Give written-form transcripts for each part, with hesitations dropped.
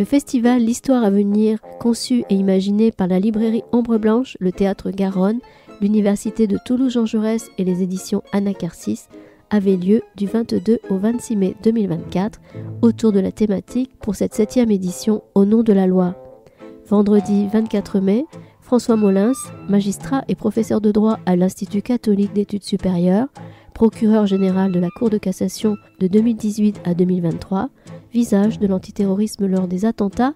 Le festival L'Histoire à venir, conçu et imaginé par la librairie Ombre Blanche, le théâtre Garonne, l'université de Toulouse-Jean Jaurès et les éditions Anacarsis, avait lieu du 22 au 26 mai 2024 autour de la thématique pour cette 7e édition Au nom de la loi. Vendredi 24 mai, François Molins, magistrat et professeur de droit à l'Institut catholique d'études supérieures, procureur général de la Cour de cassation de 2018 à 2023, visage de l'antiterrorisme lors des attentats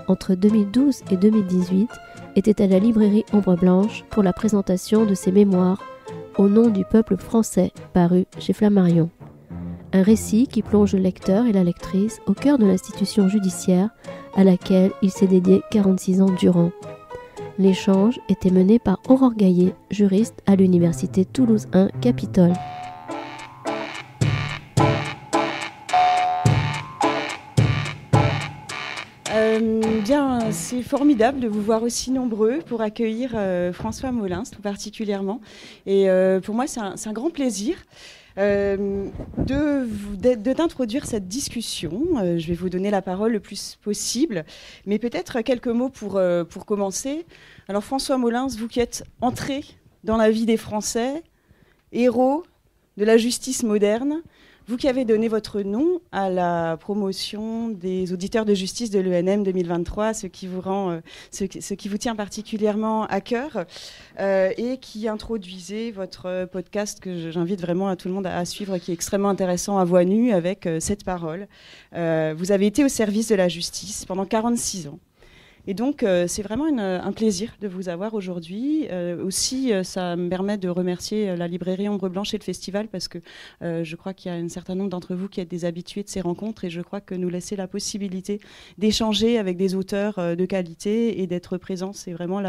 entre 2012 et 2018, était à la librairie Ombre Blanche pour la présentation de ses mémoires Au nom du peuple français, paru chez Flammarion. Un récit qui plonge le lecteur et la lectrice au cœur de l'institution judiciaire à laquelle il s'est dédié 46 ans durant. L'échange était mené par Aurore Gaillet, juriste à l'université Toulouse 1 Capitole. Bien, c'est formidable de vous voir aussi nombreux pour accueillir François Molins tout particulièrement. Et pour moi, c'est un grand plaisir d'introduire cette discussion. Je vais vous donner la parole le plus possible, mais peut-être quelques mots pour commencer. Alors François Molins, vous qui êtes entré dans la vie des Français, héros de la justice moderne, vous qui avez donné votre nom à la promotion des auditeurs de justice de l'ENM 2023, ce qui vous tient particulièrement à cœur, et qui introduisait votre podcast que j'invite vraiment à tout le monde à suivre, qui est extrêmement intéressant à voix nue avec cette parole. Vous avez été au service de la justice pendant 46 ans. Et donc, c'est vraiment un plaisir de vous avoir aujourd'hui. Aussi, ça me permet de remercier la librairie Ombre Blanche et le festival parce que je crois qu'il y a un certain nombre d'entre vous qui êtes des habitués de ces rencontres et je crois que nous laisser la possibilité d'échanger avec des auteurs de qualité et d'être présents, c'est vraiment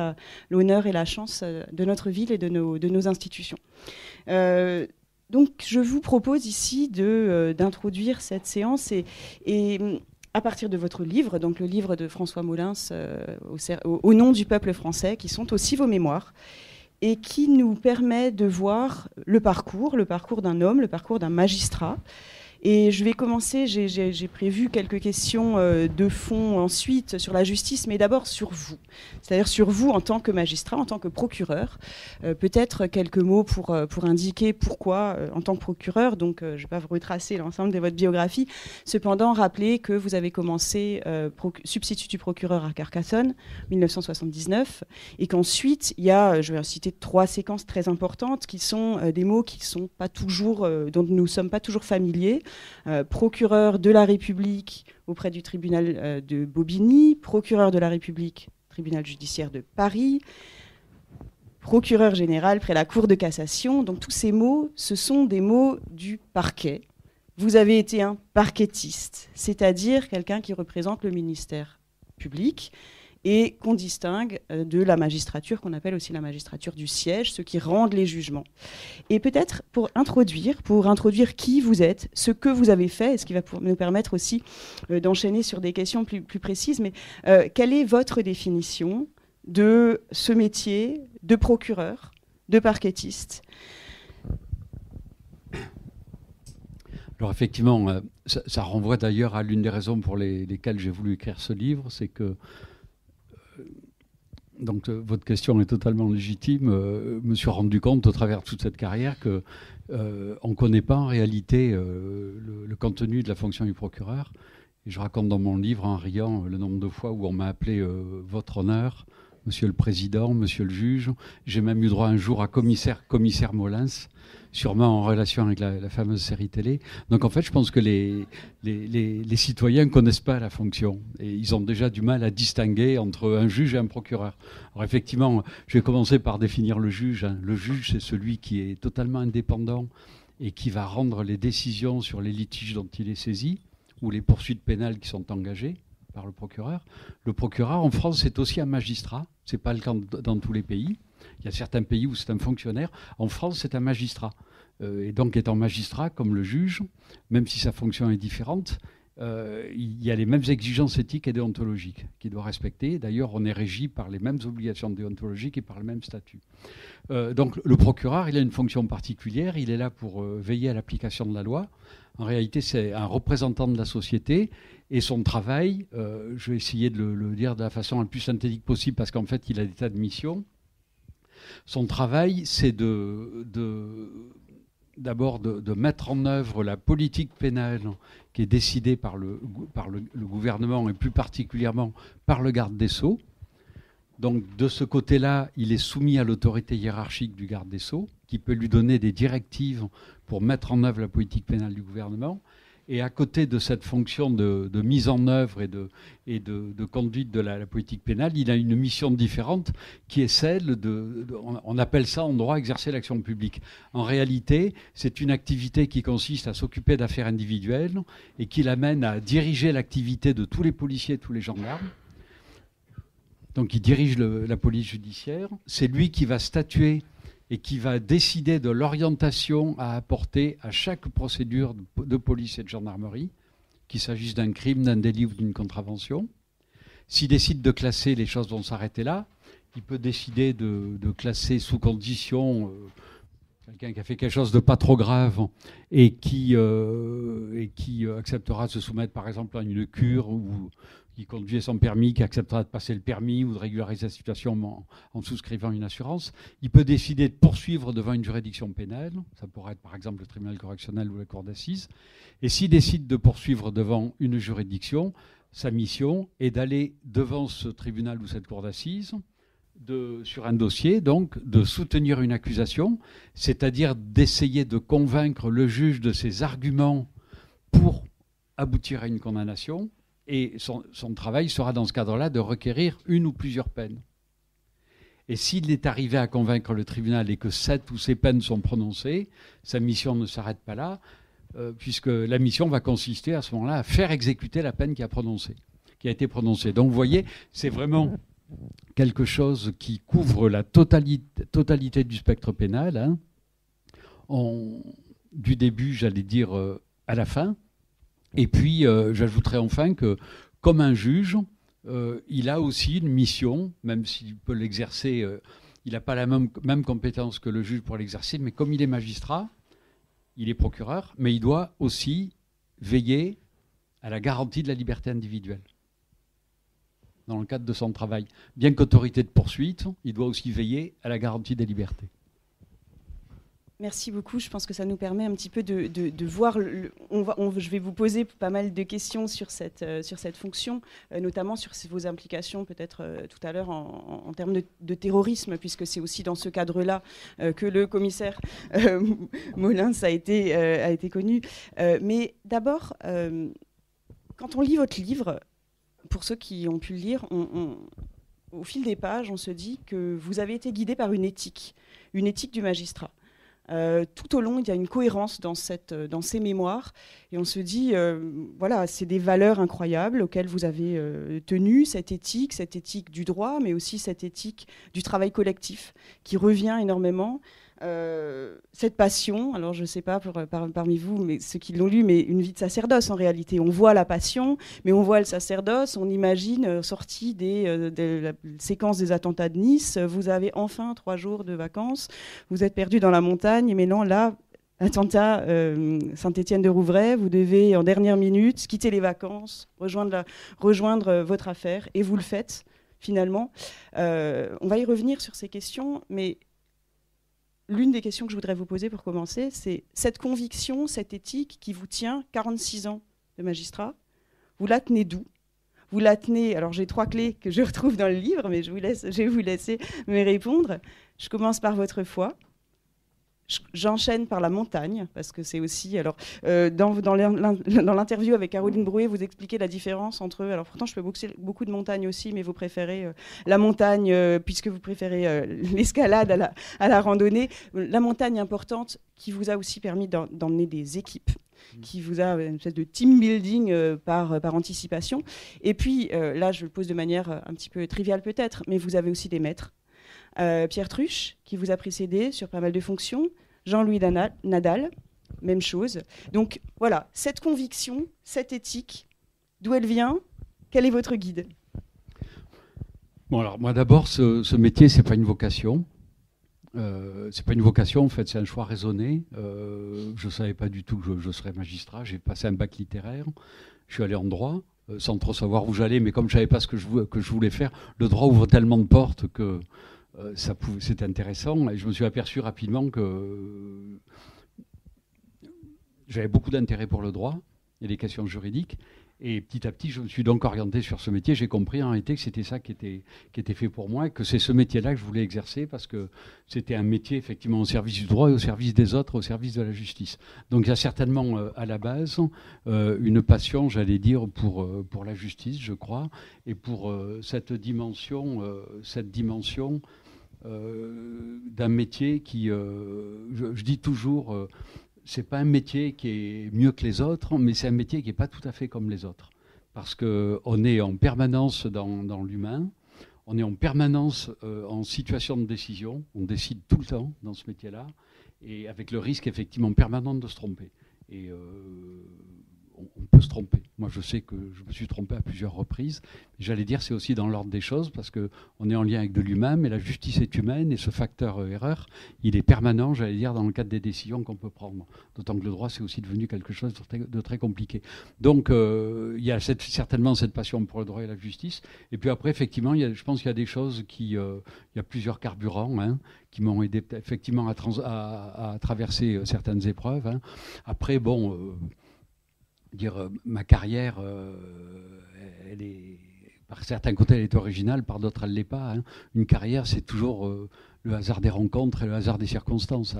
l'honneur et la chance de notre ville et de nos institutions. Donc, je vous propose ici d'introduire cette séance et à partir de votre livre, donc le livre de François Molins, au nom du peuple français, qui sont aussi vos mémoires, et qui nous permet de voir le parcours d'un homme, le parcours d'un magistrat. Et je vais commencer, j'ai prévu quelques questions de fond ensuite sur la justice, mais d'abord sur vous. C'est-à-dire sur vous en tant que magistrat, en tant que procureur. Peut-être quelques mots pour indiquer pourquoi en tant que procureur. Donc je ne vais pas vous retracer l'ensemble de votre biographie. Cependant, rappelez que vous avez commencé substitut du procureur à Carcassonne, 1979, et qu'ensuite, il y a, je vais citer 3 séquences très importantes, qui sont des mots qui sont pas toujours, dont nous ne sommes pas toujours familiers. Procureur de la République auprès du tribunal de Bobigny, procureur de la République, tribunal judiciaire de Paris, procureur général près la Cour de cassation. Donc tous ces mots, ce sont des mots du parquet. Vous avez été un parquetiste, c'est-à-dire quelqu'un qui représente le ministère public et qu'on distingue de la magistrature, qu'on appelle aussi la magistrature du siège, ceux qui rendent les jugements. Et peut-être pour introduire qui vous êtes, ce que vous avez fait, et ce qui va nous permettre aussi d'enchaîner sur des questions plus précises, mais quelle est votre définition de ce métier de procureur, de parquetiste ? Alors effectivement, ça renvoie d'ailleurs à l'une des raisons pour lesquelles j'ai voulu écrire ce livre, c'est que donc votre question est totalement légitime. Je me suis rendu compte au travers de toute cette carrière qu'on ne connaît pas en réalité le contenu de la fonction du procureur. Et je raconte dans mon livre en riant le nombre de fois où on m'a appelé votre honneur, monsieur le président, monsieur le juge. J'ai même eu droit un jour à commissaire Molins, sûrement en relation avec la fameuse série télé. Donc en fait, je pense que les citoyens ne connaissent pas la fonction. Et ils ont déjà du mal à distinguer entre un juge et un procureur. Alors effectivement, je vais commencer par définir le juge. Le juge, c'est celui qui est totalement indépendant et qui va rendre les décisions sur les litiges dont il est saisi ou les poursuites pénales qui sont engagées par le procureur. Le procureur, en France, c'est aussi un magistrat. Ce n'est pas le cas dans tous les pays. Il y a certains pays où c'est un fonctionnaire. En France, c'est un magistrat. Et donc, étant magistrat, comme le juge, même si sa fonction est différente, il y a les mêmes exigences éthiques et déontologiques qu'il doit respecter. D'ailleurs, on est régi par les mêmes obligations déontologiques et par le même statut. Donc le procureur, il a une fonction particulière. Il est là pour veiller à l'application de la loi. En réalité, c'est un représentant de la société. Et son travail, je vais essayer de le dire de la façon la plus synthétique possible parce qu'en fait, il a des tas de missions. Son travail, c'est d'abord de mettre en œuvre la politique pénale qui est décidée par le gouvernement et plus particulièrement par le garde des Sceaux. Donc de ce côté-là, il est soumis à l'autorité hiérarchique du garde des Sceaux qui peut lui donner des directives pour mettre en œuvre la politique pénale du gouvernement. Et à côté de cette fonction de mise en œuvre et de conduite de la politique pénale, il a une mission différente qui est celle on appelle ça en droit exercer l'action publique. En réalité, c'est une activité qui consiste à s'occuper d'affaires individuelles et qui l'amène à diriger l'activité de tous les policiers et tous les gendarmes. Donc il dirige la police judiciaire. C'est lui qui va statuer et qui va décider de l'orientation à apporter à chaque procédure de police et de gendarmerie, qu'il s'agisse d'un crime, d'un délit ou d'une contravention. S'il décide de classer, les choses vont s'arrêter là. Il peut décider de classer sous condition quelqu'un qui a fait quelque chose de pas trop grave et qui acceptera de se soumettre par exemple à une cure ou qui conduisait son permis, qui acceptera de passer le permis ou de régulariser la situation en souscrivant une assurance. Il peut décider de poursuivre devant une juridiction pénale. Ça pourrait être par exemple le tribunal correctionnel ou la cour d'assises. Et s'il décide de poursuivre devant une juridiction, sa mission est d'aller devant ce tribunal ou cette cour d'assises sur un dossier, donc de soutenir une accusation, c'est-à-dire d'essayer de convaincre le juge de ses arguments pour aboutir à une condamnation. Et son travail sera dans ce cadre-là de requérir une ou plusieurs peines. Et s'il est arrivé à convaincre le tribunal et que 7 ou ces peines sont prononcées, sa mission ne s'arrête pas là, puisque la mission va consister à ce moment-là à faire exécuter la peine qui a été prononcée. Donc vous voyez, c'est vraiment quelque chose qui couvre la totalité du spectre pénal, hein. Du début, j'allais dire, à la fin. Et puis, j'ajouterais enfin que, comme un juge, il a aussi une mission, même s'il peut l'exercer, il n'a pas la même compétence que le juge pour l'exercer, mais comme il est magistrat, il est procureur, mais il doit aussi veiller à la garantie de la liberté individuelle dans le cadre de son travail. Bien qu'autorité de poursuite, il doit aussi veiller à la garantie des libertés. Merci beaucoup. Je pense que ça nous permet un petit peu de voir. Je vais vous poser pas mal de questions sur cette fonction, notamment sur vos implications peut-être tout à l'heure en termes de terrorisme, puisque c'est aussi dans ce cadre-là que le commissaire Molins a été connu. Mais d'abord, quand on lit votre livre, pour ceux qui ont pu le lire, au fil des pages, on se dit que vous avez été guidé par une éthique du magistrat. Tout au long, il y a une cohérence dans ces mémoires. Et on se dit, voilà, c'est des valeurs incroyables auxquelles vous avez tenu, cette éthique du droit, mais aussi cette éthique du travail collectif qui revient énormément. Cette passion, alors je ne sais pas parmi vous, mais ceux qui l'ont lu, mais une vie de sacerdoce en réalité. On voit la passion, mais on voit le sacerdoce, on imagine sorti de la séquence des attentats de Nice, vous avez enfin 3 jours de vacances, vous êtes perdu dans la montagne, mais non, là, attentat Saint-Étienne-de-Rouvray, vous devez en dernière minute quitter les vacances, rejoindre votre affaire, et vous le faites finalement. On va y revenir sur ces questions, mais l'une des questions que je voudrais vous poser pour commencer, c'est cette conviction, cette éthique qui vous tient 46 ans de magistrat, vous la tenez d'où ? Vous la tenez, alors j'ai 3 clés que je retrouve dans le livre, mais je vais vous laisser me répondre. Je commence par votre foi. J'enchaîne par la montagne, parce que c'est aussi... Alors, dans l'interview avec Caroline Brouet, vous expliquez la différence entre... Alors, pourtant, je fais beaucoup de montagnes aussi, mais vous préférez la montagne, puisque vous préférez l'escalade à la randonnée. La montagne importante qui vous a aussi permis d'emmener des équipes, qui vous a une espèce de team building par anticipation. Et puis, là, je le pose de manière un petit peu triviale peut-être, mais vous avez aussi des maîtres. Pierre Truche, qui vous a précédé sur pas mal de fonctions, Jean-Louis Nadal, même chose. Donc voilà, cette conviction, cette éthique, D'où elle vient? Quel est votre guide? Bon, alors moi d'abord, ce métier, c'est pas une vocation. C'est pas une vocation, en fait, c'est un choix raisonné. Je savais pas du tout que je serais magistrat. J'ai passé un bac littéraire. Je suis allé en droit, sans trop savoir où j'allais, mais comme je savais pas ce que je voulais faire, le droit ouvre tellement de portes que c'était intéressant. Et je me suis aperçu rapidement que j'avais beaucoup d'intérêt pour le droit et les questions juridiques. Et petit à petit, je me suis donc orienté sur ce métier. J'ai compris en réalité que c'était ça qui était fait pour moi, et que c'est ce métier-là que je voulais exercer, parce que c'était un métier effectivement au service du droit et au service des autres, au service de la justice. Donc il y a certainement à la base une passion, j'allais dire, pour la justice, je crois, et pour cette dimension d'un métier qui, je dis toujours, c'est pas un métier qui est mieux que les autres, mais c'est un métier qui n'est pas tout à fait comme les autres. Parce qu'on est en permanence dans l'humain, on est en permanence en situation de décision, on décide tout le temps dans ce métier-là, et avec le risque effectivement permanent de se tromper. Et on peut se tromper. Moi, je sais que je me suis trompé à plusieurs reprises. J'allais dire, c'est aussi dans l'ordre des choses, parce qu'on est en lien avec de l'humain, mais la justice est humaine, et ce facteur erreur, il est permanent, j'allais dire, dans le cadre des décisions qu'on peut prendre. D'autant que le droit, c'est aussi devenu quelque chose de très compliqué. Donc, il y a certainement cette passion pour le droit et la justice. Et puis après, effectivement, je pense qu'il y a des choses il y a plusieurs carburants, qui m'ont aidé effectivement à traverser certaines épreuves. Après, bon... ma carrière, elle est, par certains côtés, elle est originale, par d'autres, elle ne l'est pas. Une carrière, c'est toujours le hasard des rencontres et le hasard des circonstances.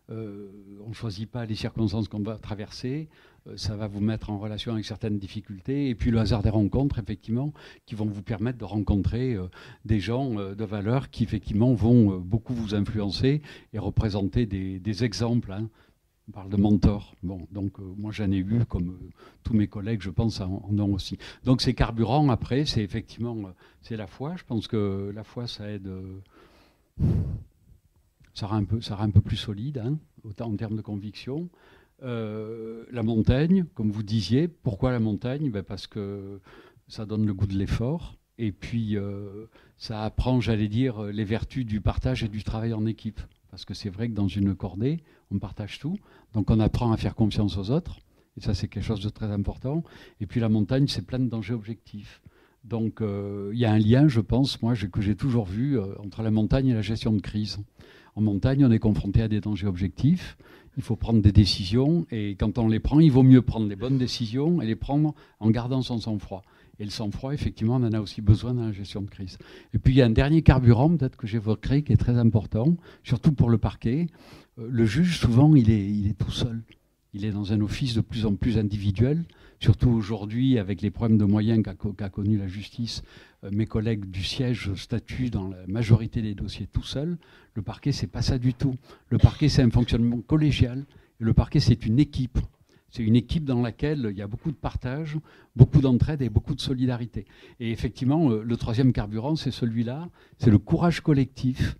On ne choisit pas les circonstances qu'on va traverser. Ça va vous mettre en relation avec certaines difficultés. Et puis le hasard des rencontres, effectivement, qui vont vous permettre de rencontrer des gens de valeur qui, effectivement, vont beaucoup vous influencer et représenter des exemples. On parle de mentor. Bon, donc moi j'en ai eu, comme tous mes collègues, je pense, en ont aussi. Donc ces carburants, après, c'est effectivement c'est la foi. Je pense que la foi, ça aide, ça rend un peu plus solide, en termes de conviction. La montagne, comme vous disiez, pourquoi la montagne? Parce que ça donne le goût de l'effort. Et puis ça apprend, j'allais dire, les vertus du partage et du travail en équipe. Parce que c'est vrai que dans une cordée, on partage tout. Donc on apprend à faire confiance aux autres. Et ça, c'est quelque chose de très important. Et puis la montagne, c'est plein de dangers objectifs. Donc il y a un lien, je pense, moi, que j'ai toujours vu entre la montagne et la gestion de crise. En montagne, on est confronté à des dangers objectifs. Il faut prendre des décisions. Et quand on les prend, il vaut mieux prendre les bonnes décisions et les prendre en gardant son sang-froid. Et le sang-froid, effectivement, on en a aussi besoin dans la gestion de crise. Et puis, il y a un dernier carburant, peut-être que j'évoquerai, qui est très important, surtout pour le parquet. Le juge, souvent, il est tout seul. Il est dans un office de plus en plus individuel, surtout aujourd'hui, avec les problèmes de moyens qu'a connu la justice. Mes collègues du siège statuent dans la majorité des dossiers tout seuls. Le parquet, c'est pas ça du tout. Le parquet, c'est un fonctionnement collégial. Et le parquet, c'est une équipe. C'est une équipe dans laquelle il y a beaucoup de partage, beaucoup d'entraide et beaucoup de solidarité. Et effectivement, le troisième carburant, c'est celui-là, c'est le courage collectif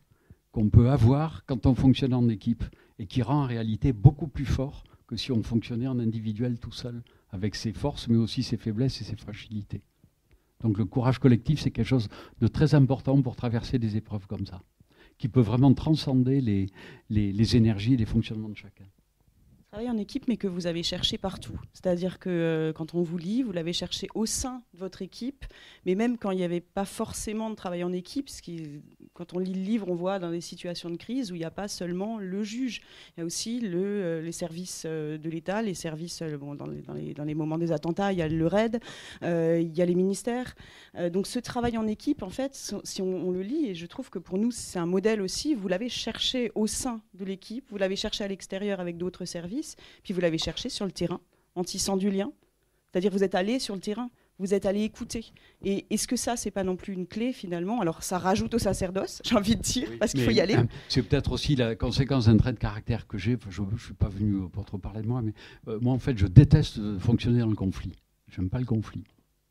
qu'on peut avoir quand on fonctionne en équipe et qui rend en réalité beaucoup plus fort que si on fonctionnait en individuel tout seul, avec ses forces, mais aussi ses faiblesses et ses fragilités. Donc le courage collectif, c'est quelque chose de très important pour traverser des épreuves comme ça, qui peut vraiment transcender les énergies et les fonctionnements de chacun. Travailler en équipe, mais que vous avez cherché partout. C'est-à-dire que quand on vous lit, vous l'avez cherché au sein de votre équipe, mais même quand il n'y avait pas forcément de travail en équipe, quand on lit le livre, on voit dans des situations de crise où il n'y a pas seulement le juge, il y a aussi les services de l'État, les services, dans les moments des attentats, il y a le RAID, il y a les ministères. Donc ce travail en équipe, en fait, si on le lit, et je trouve que pour nous, c'est un modèle aussi, vous l'avez cherché au sein de l'équipe, vous l'avez cherché à l'extérieur avec d'autres services, puis vous l'avez cherché sur le terrain, en tissant du lien. C'est-à-dire vous êtes allé sur le terrain, vous êtes allé écouter. Et est-ce que ça, c'est pas non plus une clé finalement? Alors ça rajoute au sacerdoce, j'ai envie de dire, parce qu'il faut y aller. C'est peut-être aussi la conséquence d'un trait de caractère que j'ai. Je ne suis pas venu pour trop parler de moi, mais moi en fait, je déteste fonctionner dans le conflit. J'aime pas le conflit.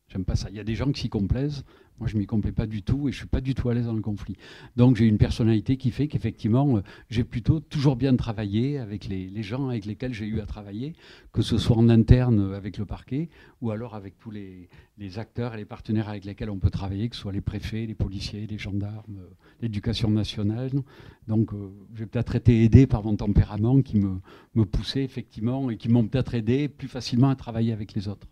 J'aime pas ça. Il y a des gens qui s'y complaisent. Moi, je ne m'y complais pas du tout et je ne suis pas du tout à l'aise dans le conflit. Donc, j'ai une personnalité qui fait qu'effectivement, j'ai plutôt toujours bien travaillé avec les gens avec lesquels j'ai eu à travailler, que ce soit en interne avec le parquet ou alors avec tous les acteurs et les partenaires avec lesquels on peut travailler, que ce soit les préfets, les policiers, les gendarmes, l'éducation nationale. Donc, j'ai peut-être été aidé par mon tempérament qui me poussait effectivement et qui m'ont peut-être aidé plus facilement à travailler avec les autres.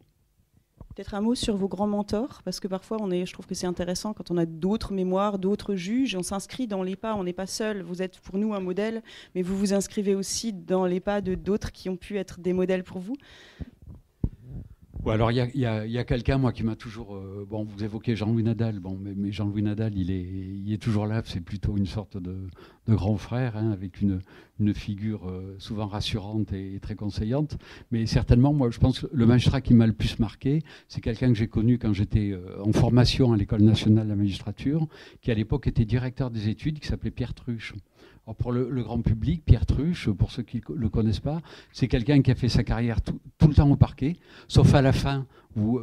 Peut-être un mot sur vos grands mentors, parce que parfois, je trouve que c'est intéressant quand on a d'autres mémoires, d'autres juges, on s'inscrit dans les pas, on n'est pas seul, vous êtes pour nous un modèle, mais vous vous inscrivez aussi dans les pas de d'autres qui ont pu être des modèles pour vous. Ouais, alors il y a quelqu'un, moi, qui m'a toujours... vous évoquez Jean-Louis Nadal, mais Jean-Louis Nadal, il est toujours là, c'est plutôt une sorte de grand frère, hein, avec une figure souvent rassurante et très conseillante. Mais certainement, moi, je pense que le magistrat qui m'a le plus marqué, c'est quelqu'un que j'ai connu quand j'étais en formation à l'École nationale de la magistrature, qui à l'époque était directeur des études, qui s'appelait Pierre Truche. Alors pour le grand public, Pierre Truche, pour ceux qui ne le connaissent pas, c'est quelqu'un qui a fait sa carrière tout le temps au parquet, sauf à la fin où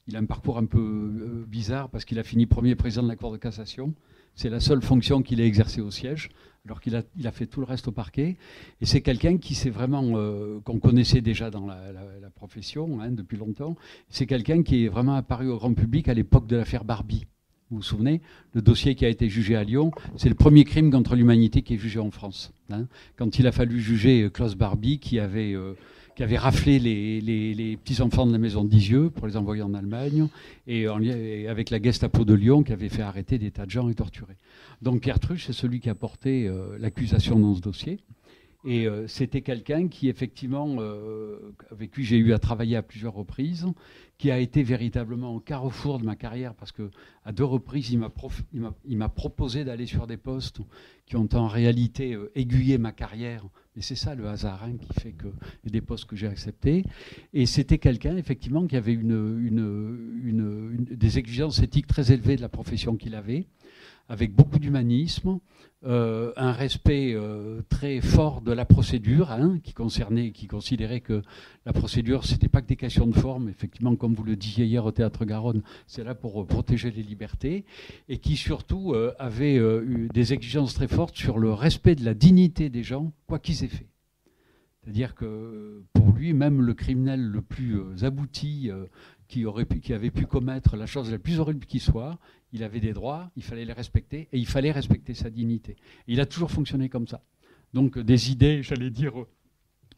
il a un parcours un peu bizarre parce qu'il a fini premier président de la Cour de cassation. C'est la seule fonction qu'il a exercée au siège, alors qu'il a fait tout le reste au parquet. Et c'est quelqu'un qui s'est vraiment, qu'on connaissait déjà dans la profession, hein, depuis longtemps. C'est quelqu'un qui est vraiment apparu au grand public à l'époque de l'affaire Barbie. Vous vous souvenez, le dossier qui a été jugé à Lyon, c'est le premier crime contre l'humanité qui est jugé en France. Hein, quand il a fallu juger Klaus Barbie, qui avait raflé les petits-enfants de la maison d'Isieux pour les envoyer en Allemagne, et avec la Gestapo de Lyon, qui avait fait arrêter des tas de gens et torturer. Donc Pierre Truche, c'est celui qui a porté l'accusation dans ce dossier. Et c'était quelqu'un qui, effectivement, avec qui j'ai eu à travailler à plusieurs reprises, qui a été véritablement au carrefour de ma carrière, parce qu'à 2 reprises, il m'a proposé d'aller sur des postes qui ont en réalité aiguillé ma carrière. Et c'est ça le hasard, hein, qui fait qu'il y a des postes que j'ai acceptés. Et c'était quelqu'un, effectivement, qui avait des exigences éthiques très élevées de la profession qu'il avait, avec beaucoup d'humanisme, un respect très fort de la procédure, hein, qui considérait que la procédure, ce n'était pas que des questions de forme, effectivement, comme vous le disiez hier au Théâtre Garonne, c'est là pour protéger les libertés, et qui surtout avait eu des exigences très fortes sur le respect de la dignité des gens, quoi qu'ils aient fait. C'est-à-dire que pour lui, même le criminel le plus abouti, qui avait pu commettre la chose la plus horrible qui soit, il avait des droits, il fallait les respecter, et il fallait respecter sa dignité. Et il a toujours fonctionné comme ça. Donc des idées, j'allais dire,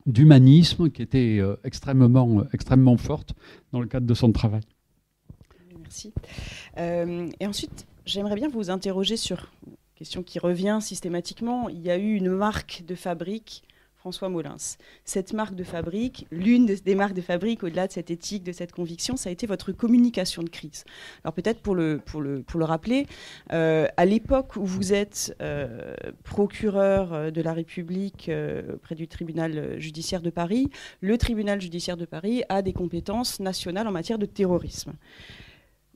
d'humanisme qui étaient extrêmement fortes dans le cadre de son travail. Merci. Et ensuite, j'aimerais bien vous interroger sur une question qui revient systématiquement. Il y a eu une marque de fabrique, François Molins. Cette marque de fabrique, l'une des marques de fabrique, au-delà de cette éthique, de cette conviction, ça a été votre communication de crise. Alors peut-être pour le rappeler, à l'époque où vous êtes procureur de la République près du tribunal judiciaire de Paris, le tribunal judiciaire de Paris a des compétences nationales en matière de terrorisme.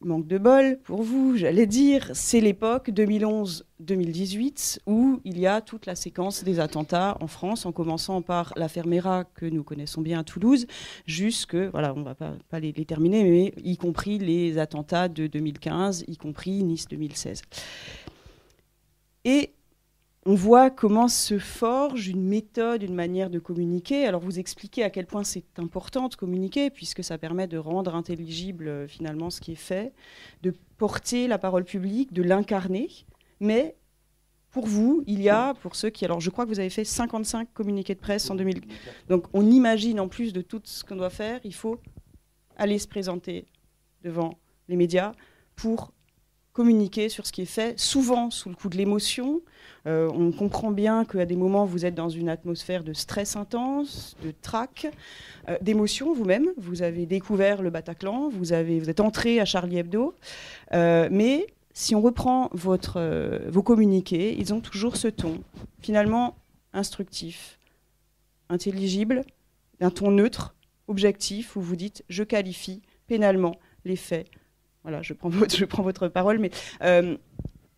Manque de bol pour vous, j'allais dire, c'est l'époque 2011-2018 où il y a toute la séquence des attentats en France, en commençant par l'affaire Mera que nous connaissons bien à Toulouse, jusque, voilà, on ne va pas les terminer, mais y compris les attentats de 2015, y compris Nice 2016. Et on voit comment se forge une méthode, une manière de communiquer. Alors vous expliquez à quel point c'est important de communiquer, puisque ça permet de rendre intelligible finalement ce qui est fait, de porter la parole publique, de l'incarner. Mais pour vous, il y a, pour ceux qui... Alors je crois que vous avez fait 55 communiqués de presse en 2000. Donc on imagine, en plus de tout ce qu'on doit faire, il faut aller se présenter devant les médias pour communiquer sur ce qui est fait, souvent sous le coup de l'émotion. On comprend bien qu'à des moments, vous êtes dans une atmosphère de stress intense, de trac, d'émotion vous-même. Vous avez découvert le Bataclan, vous êtes entré à Charlie Hebdo. Mais si on reprend vos communiqués, ils ont toujours ce ton, finalement instructif, intelligible, d'un ton neutre, objectif, où vous dites « je qualifie pénalement les faits ». Voilà, je prends votre parole, mais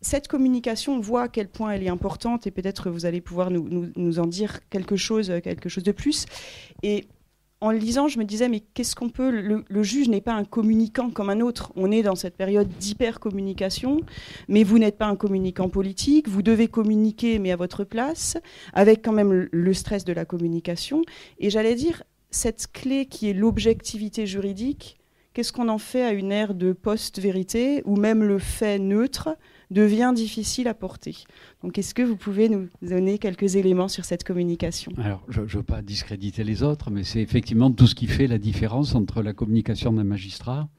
cette communication, on voit à quel point elle est importante et peut-être vous allez pouvoir nous en dire quelque chose de plus. Et en le lisant, je me disais, mais qu'est-ce qu'on peut... Le juge n'est pas un communicant comme un autre. On est dans cette période d'hyper-communication, mais vous n'êtes pas un communicant politique. Vous devez communiquer, mais à votre place, avec quand même le stress de la communication. Et j'allais dire, cette clé qui est l'objectivité juridique, qu'est-ce qu'on en fait à une ère de post-vérité, où même le fait neutre devient difficile à porter. Donc, est-ce que vous pouvez nous donner quelques éléments sur cette communication ? Alors, je ne veux pas discréditer les autres, mais c'est effectivement tout ce qui fait la différence entre la communication d'un magistrat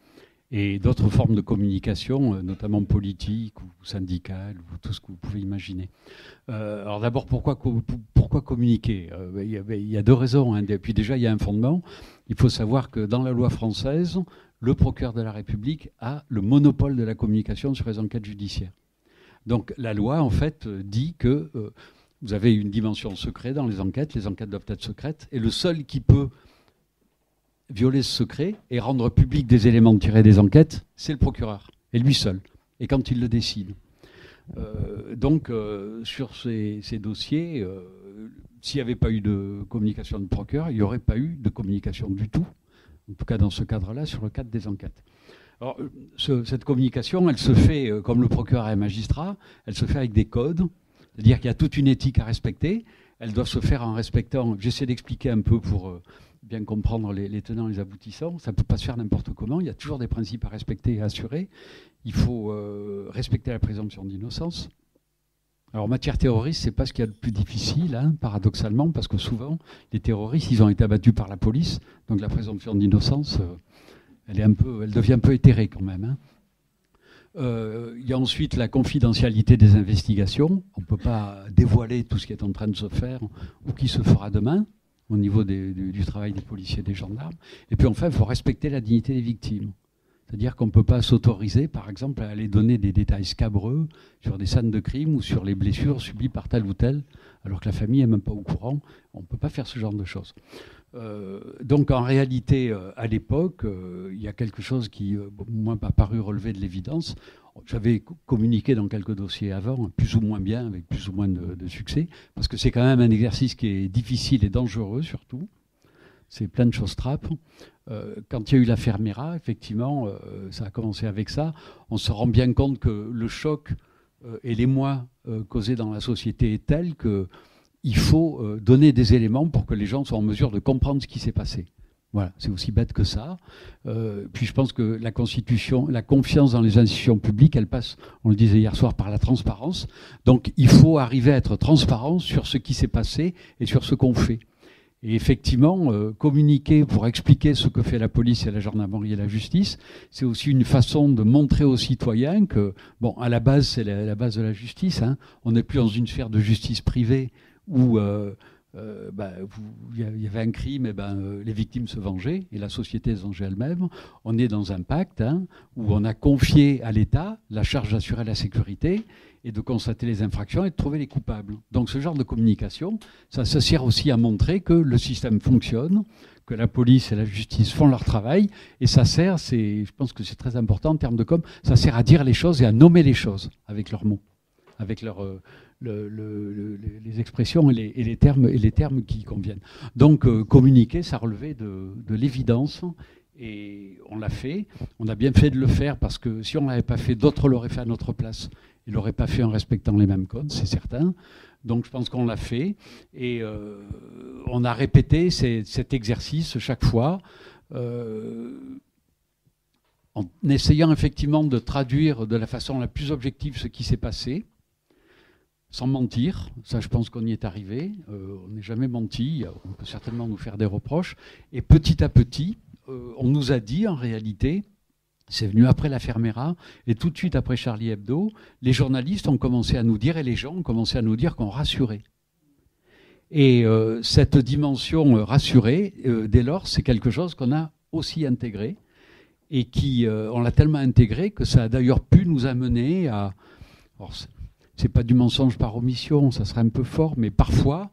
et d'autres formes de communication, notamment politique ou syndicale, ou tout ce que vous pouvez imaginer. Alors d'abord, pourquoi communiquer ? Il y a deux raisons. Hein. Et puis déjà, il y a un fondement. Il faut savoir que dans la loi française, le procureur de la République a le monopole de la communication sur les enquêtes judiciaires. Donc la loi, en fait, dit que vous avez une dimension secret dans les enquêtes doivent être secrètes, et le seul qui peut violer ce secret et rendre public des éléments tirés des enquêtes, c'est le procureur, et lui seul, et quand il le décide. Donc sur ces dossiers, s'il n'y avait pas eu de communication de procureur, il n'y aurait pas eu de communication du tout, en tout cas dans ce cadre-là, sur le cadre des enquêtes. Alors, cette communication, elle se fait, comme le procureur est magistrat, elle se fait avec des codes, c'est-à-dire qu'il y a toute une éthique à respecter, elle doit se faire en respectant, j'essaie d'expliquer un peu pour bien comprendre les tenants et les aboutissants, ça ne peut pas se faire n'importe comment, il y a toujours des principes à respecter et à assurer, il faut respecter la présomption d'innocence. Alors, en matière terroriste, c'est pas ce qu'il y a de plus difficile, hein, paradoxalement, parce que souvent, les terroristes, ils ont été abattus par la police, donc la présomption d'innocence, elle devient un peu éthérée quand même. Hein. Il y a ensuite la confidentialité des investigations. On ne peut pas dévoiler tout ce qui est en train de se faire ou qui se fera demain au niveau du travail des policiers et des gendarmes. Et puis enfin, il faut respecter la dignité des victimes. C'est-à-dire qu'on ne peut pas s'autoriser, par exemple, à aller donner des détails scabreux sur des scènes de crime ou sur les blessures subies par tel ou tel, alors que la famille n'est même pas au courant. On ne peut pas faire ce genre de choses. Donc en réalité, à l'époque, il y a quelque chose qui, moi, m'a paru relever de l'évidence. J'avais communiqué dans quelques dossiers avant, plus ou moins bien, avec plus ou moins de succès, parce que c'est quand même un exercice qui est difficile et dangereux, surtout. C'est plein de choses trappes. Quand il y a eu l'affaire Mera, effectivement, ça a commencé avec ça. On se rend bien compte que le choc et l'émoi causé dans la société est tel qu'il faut donner des éléments pour que les gens soient en mesure de comprendre ce qui s'est passé. Voilà, c'est aussi bête que ça. Puis je pense que la confiance dans les institutions publiques, elle passe, on le disait hier soir, par la transparence. Donc il faut arriver à être transparent sur ce qui s'est passé et sur ce qu'on fait. Et effectivement, communiquer pour expliquer ce que fait la police et la gendarmerie et la justice, c'est aussi une façon de montrer aux citoyens que, bon, à la base, c'est la base de la justice. Hein. On n'est plus dans une sphère de justice privée où il y avait un crime, et les victimes se vengeaient et la société se vengeait elle-même. On est dans un pacte où on a confié à l'État la charge d'assurer la sécurité et de constater les infractions et de trouver les coupables. Donc ce genre de communication, ça sert aussi à montrer que le système fonctionne, que la police et la justice font leur travail, et ça sert, je pense que c'est très important en termes de com, ça sert à dire les choses et à nommer les choses avec leurs mots, avec les expressions et les termes qui conviennent. Donc communiquer, ça relevait de l'évidence, et on l'a fait. On a bien fait de le faire parce que si on ne l'avait pas fait, d'autres l'auraient fait à notre place. Ils ne l'auraient pas fait en respectant les mêmes codes, c'est certain. Donc je pense qu'on l'a fait. Et on a répété cet exercice chaque fois, en essayant effectivement de traduire de la façon la plus objective ce qui s'est passé, sans mentir. Ça, je pense qu'on y est arrivé. On n'est jamais menti. On peut certainement nous faire des reproches. Et petit à petit, on nous a dit, en réalité, c'est venu après l'affaire Mera, et tout de suite après Charlie Hebdo, les journalistes ont commencé à nous dire, et les gens ont commencé à nous dire qu'on rassurait. Et cette dimension rassurée, dès lors, c'est quelque chose qu'on a aussi intégré, et on l'a tellement intégré que ça a d'ailleurs pu nous amener à... Alors, c'est pas du mensonge par omission, ça serait un peu fort, mais parfois,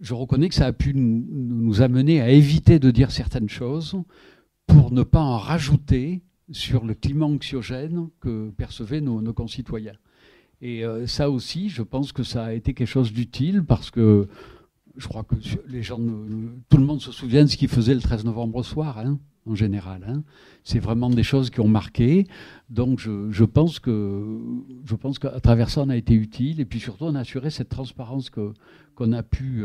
je reconnais que ça a pu nous amener à éviter de dire certaines choses pour ne pas en rajouter sur le climat anxiogène que percevaient nos concitoyens. Et ça aussi, je pense que ça a été quelque chose d'utile parce que je crois que les gens, tout le monde se souvient de ce qu'ils faisaient le 13 novembre au soir, hein, en général. Hein. C'est vraiment des choses qui ont marqué. Donc je pense qu'à travers ça, on a été utile. Et puis surtout, on a assuré cette transparence qu'on a pu,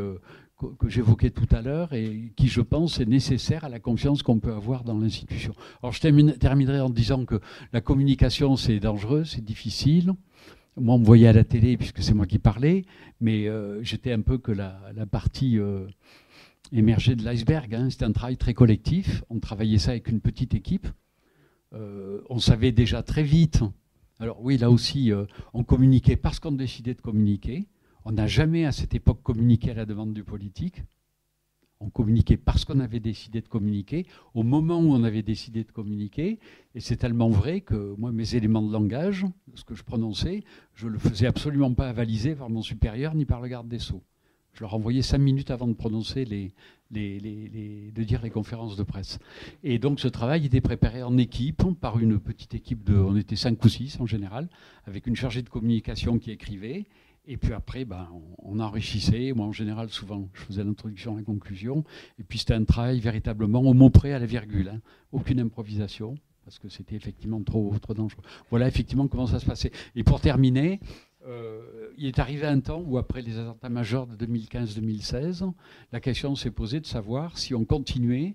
que j'évoquais tout à l'heure et qui, je pense, est nécessaire à la confiance qu'on peut avoir dans l'institution. Alors je terminerai en disant que la communication, c'est dangereux, c'est difficile. Moi, on me voyait à la télé puisque c'est moi qui parlais, mais j'étais un peu que la partie émergée de l'iceberg. Hein. C'était un travail très collectif. On travaillait ça avec une petite équipe. On savait déjà très vite. Alors oui, là aussi, on communiquait parce qu'on décidait de communiquer. On n'a jamais, à cette époque, communiqué à la demande du politique. On communiquait parce qu'on avait décidé de communiquer, au moment où on avait décidé de communiquer. Et c'est tellement vrai que moi, mes éléments de langage, ce que je prononçais, je ne le faisais absolument pas avaliser par mon supérieur ni par le garde des Sceaux. Je leur envoyais 5 minutes avant de prononcer de dire les conférences de presse. Et donc ce travail était préparé en équipe, par une petite équipe on était 5 ou 6 en général, avec une chargée de communication qui écrivait. Et puis après, on enrichissait. Moi, en général, souvent, je faisais l'introduction et la conclusion. Et puis, c'était un travail véritablement au mot près à la virgule. Hein. Aucune improvisation, parce que c'était effectivement trop dangereux. Voilà effectivement comment ça se passait. Et pour terminer, il est arrivé un temps où, après les attentats majeurs de 2015-2016, la question s'est posée de savoir si on continuait.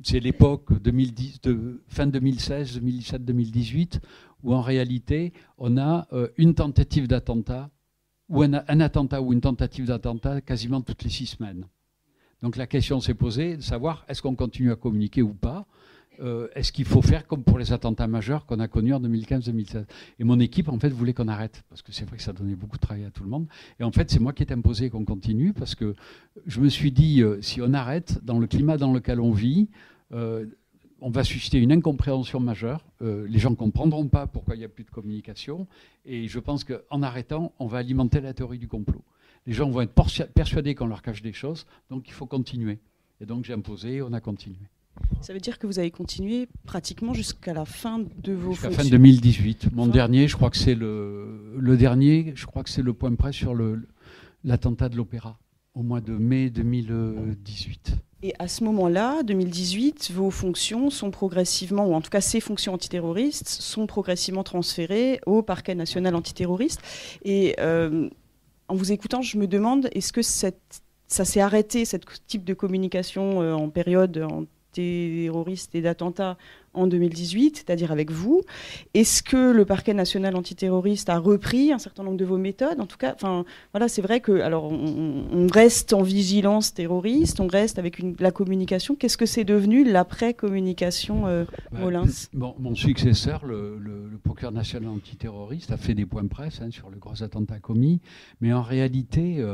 C'est l'époque de fin 2016, 2017, 2018, où en réalité, on a une tentative d'attentat ou un attentat ou une tentative d'attentat quasiment toutes les 6 semaines. Donc la question s'est posée de savoir est-ce qu'on continue à communiquer ou pas, est-ce qu'il faut faire comme pour les attentats majeurs qu'on a connus en 2015-2016. Et mon équipe, en fait, voulait qu'on arrête, parce que c'est vrai que ça donnait beaucoup de travail à tout le monde. Et en fait, c'est moi qui ai imposé qu'on continue, parce que je me suis dit, si on arrête, dans le climat dans lequel on vit, on va susciter une incompréhension majeure. Les gens ne comprendront pas pourquoi il n'y a plus de communication. Et je pense qu'en arrêtant, on va alimenter la théorie du complot. Les gens vont être persuadés qu'on leur cache des choses, donc il faut continuer. Et donc j'ai imposé, on a continué. Ça veut dire que vous avez continué pratiquement jusqu'à la fin de vos fonctions. Jusqu'à fin 2018. Mon dernier, je crois que c'est le dernier, je crois que c'est le point près sur l'attentat de l'Opéra, au mois de mai 2018. Et à ce moment-là, 2018, vos fonctions sont progressivement, ou en tout cas ces fonctions antiterroristes, sont progressivement transférées au parquet national antiterroriste. Et en vous écoutant, je me demande, est-ce que ça s'est arrêté, ce type de communication en période antiterroriste et d'attentat en 2018, c'est-à-dire avec vous? Est-ce que le parquet national antiterroriste a repris un certain nombre de vos méthodes? En tout cas, voilà, c'est vrai que alors on reste en vigilance terroriste, on reste avec la communication. Qu'est-ce que c'est devenu l'après-communication, Molins? Mon successeur, le procureur national antiterroriste, a fait des points presse sur le gros attentat commis, mais en réalité,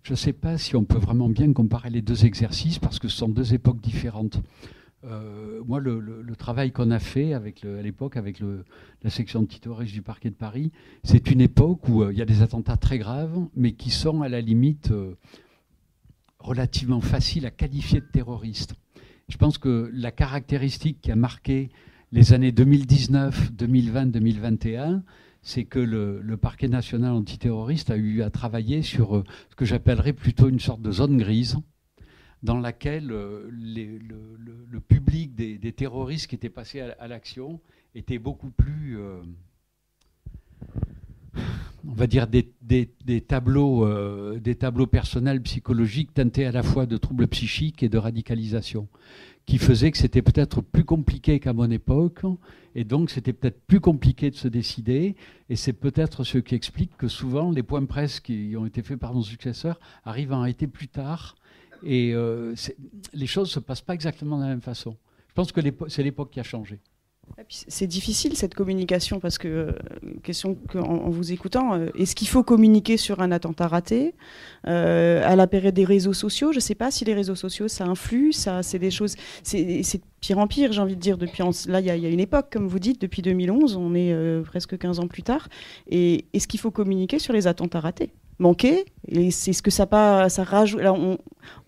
je ne sais pas si on peut vraiment bien comparer les deux exercices parce que ce sont deux époques différentes. Moi, le travail qu'on a fait à l'époque avec la section antiterroriste du parquet de Paris, c'est une époque où il y a des attentats très graves, mais qui sont à la limite relativement faciles à qualifier de terroristes. Je pense que la caractéristique qui a marqué les années 2019, 2020, 2021, c'est que le parquet national antiterroriste a eu à travailler sur ce que j'appellerais plutôt une sorte de zone grise, dans laquelle le public des terroristes qui étaient passés à l'action était beaucoup plus, on va dire, des tableaux personnels psychologiques teintés à la fois de troubles psychiques et de radicalisation, qui faisaient que c'était peut-être plus compliqué qu'à mon époque, et donc c'était peut-être plus compliqué de se décider, et c'est peut-être ce qui explique que souvent les points presse qui ont été faits par mon successeur arrivent à arrêter plus tard. Et les choses ne se passent pas exactement de la même façon. Je pense que c'est l'époque qui a changé. C'est difficile cette communication parce que, question en vous écoutant, est-ce qu'il faut communiquer sur un attentat raté à la période des réseaux sociaux? Je ne sais pas si les réseaux sociaux ça influe, c'est des choses, c'est pire en pire, j'ai envie de dire. Là, il y a une époque, comme vous dites, depuis 2011, on est presque 15 ans plus tard. Et est-ce qu'il faut communiquer sur les attentats ratés? Manquer, et c'est ce que ça rajoute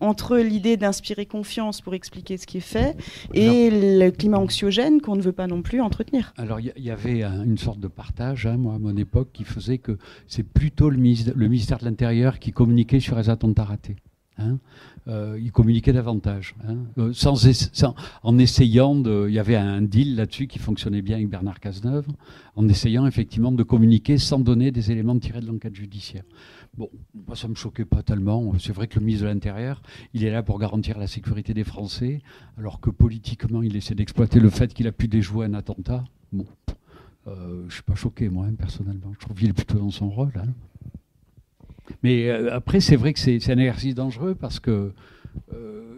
entre l'idée d'inspirer confiance pour expliquer ce qui est fait et le climat anxiogène qu'on ne veut pas non plus entretenir. Alors il y avait une sorte de partage, moi à mon époque, qui faisait que c'est plutôt le ministère de l'Intérieur qui communiquait sur les attentats ratés. Hein. Ils communiquaient davantage. Hein. En essayant il y avait un deal là-dessus qui fonctionnait bien avec Bernard Cazeneuve, en essayant effectivement de communiquer sans donner des éléments tirés de l'enquête judiciaire. Bon, moi ça ne me choquait pas tellement. C'est vrai que le ministre de l'Intérieur, il est là pour garantir la sécurité des Français, alors que politiquement, il essaie d'exploiter le fait qu'il a pu déjouer un attentat. Bon, je ne suis pas choqué, moi, personnellement. Je trouve qu'il est plutôt dans son rôle. Hein. Mais après, c'est vrai que c'est un exercice dangereux parce que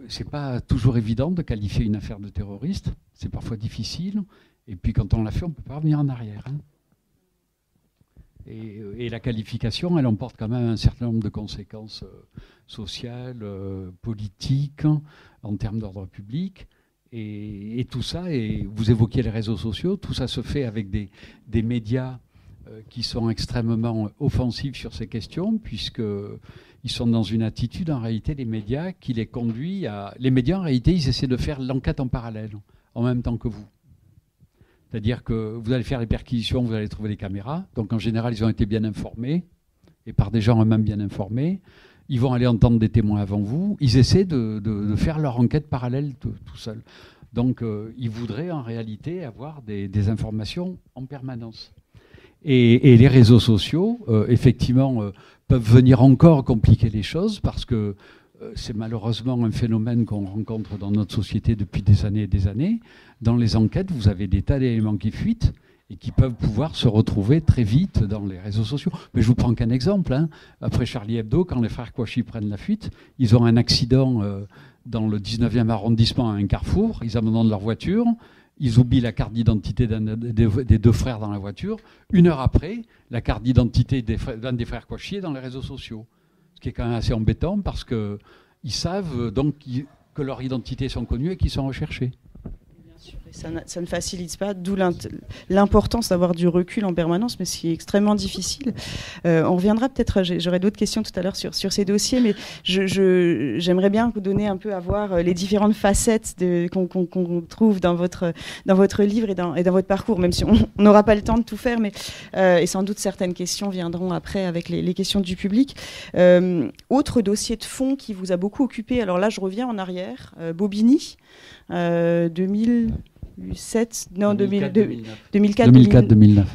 c'est pas toujours évident de qualifier une affaire de terroriste. C'est parfois difficile. Et puis quand on l'a fait, on ne peut pas revenir en arrière. Hein. Et la qualification, elle emporte quand même un certain nombre de conséquences sociales, politiques, en termes d'ordre public. Et tout ça, et vous évoquiez les réseaux sociaux, tout ça se fait avec des médias qui sont extrêmement offensifs sur ces questions, puisqu'ils sont dans une attitude, en réalité, les médias, qui les conduit à... Les médias, en réalité, ils essaient de faire l'enquête en parallèle, en même temps que vous. C'est-à-dire que vous allez faire les perquisitions, vous allez trouver les caméras. Donc, en général, ils ont été bien informés, et par des gens eux-mêmes bien informés. Ils vont aller entendre des témoins avant vous. Ils essaient de faire leur enquête parallèle tout seuls. Donc, ils voudraient, en réalité, avoir des informations en permanence. Et les réseaux sociaux, effectivement, peuvent venir encore compliquer les choses parce que c'est malheureusement un phénomène qu'on rencontre dans notre société depuis des années et des années. Dans les enquêtes, vous avez des tas d'éléments qui fuitent et qui peuvent pouvoir se retrouver très vite dans les réseaux sociaux. Mais je vous prends qu'un exemple. Hein. Après Charlie Hebdo, quand les frères Kouachi prennent la fuite, ils ont un accident dans le 19e arrondissement à un carrefour, ils abandonnent leur voiture, ils oublient la carte d'identité des deux frères dans la voiture. 1 heure après, la carte d'identité d'un des frères Kouachi est dans les réseaux sociaux. Ce qui est quand même assez embêtant parce qu'ils savent donc que leurs identités sont connues et qu'ils sont recherchés. Ça ne facilite pas, d'où l'importance d'avoir du recul en permanence, mais c'est extrêmement difficile. On reviendra peut-être, j'aurai d'autres questions tout à l'heure sur ces dossiers, mais j'aimerais bien vous donner un peu à voir les différentes facettes qu'on trouve dans votre livre et dans votre parcours, même si on n'aura pas le temps de tout faire, mais, et sans doute certaines questions viendront après avec les questions du public. Autre dossier de fond qui vous a beaucoup occupé, alors là je reviens en arrière, Bobigny, 2004-2009.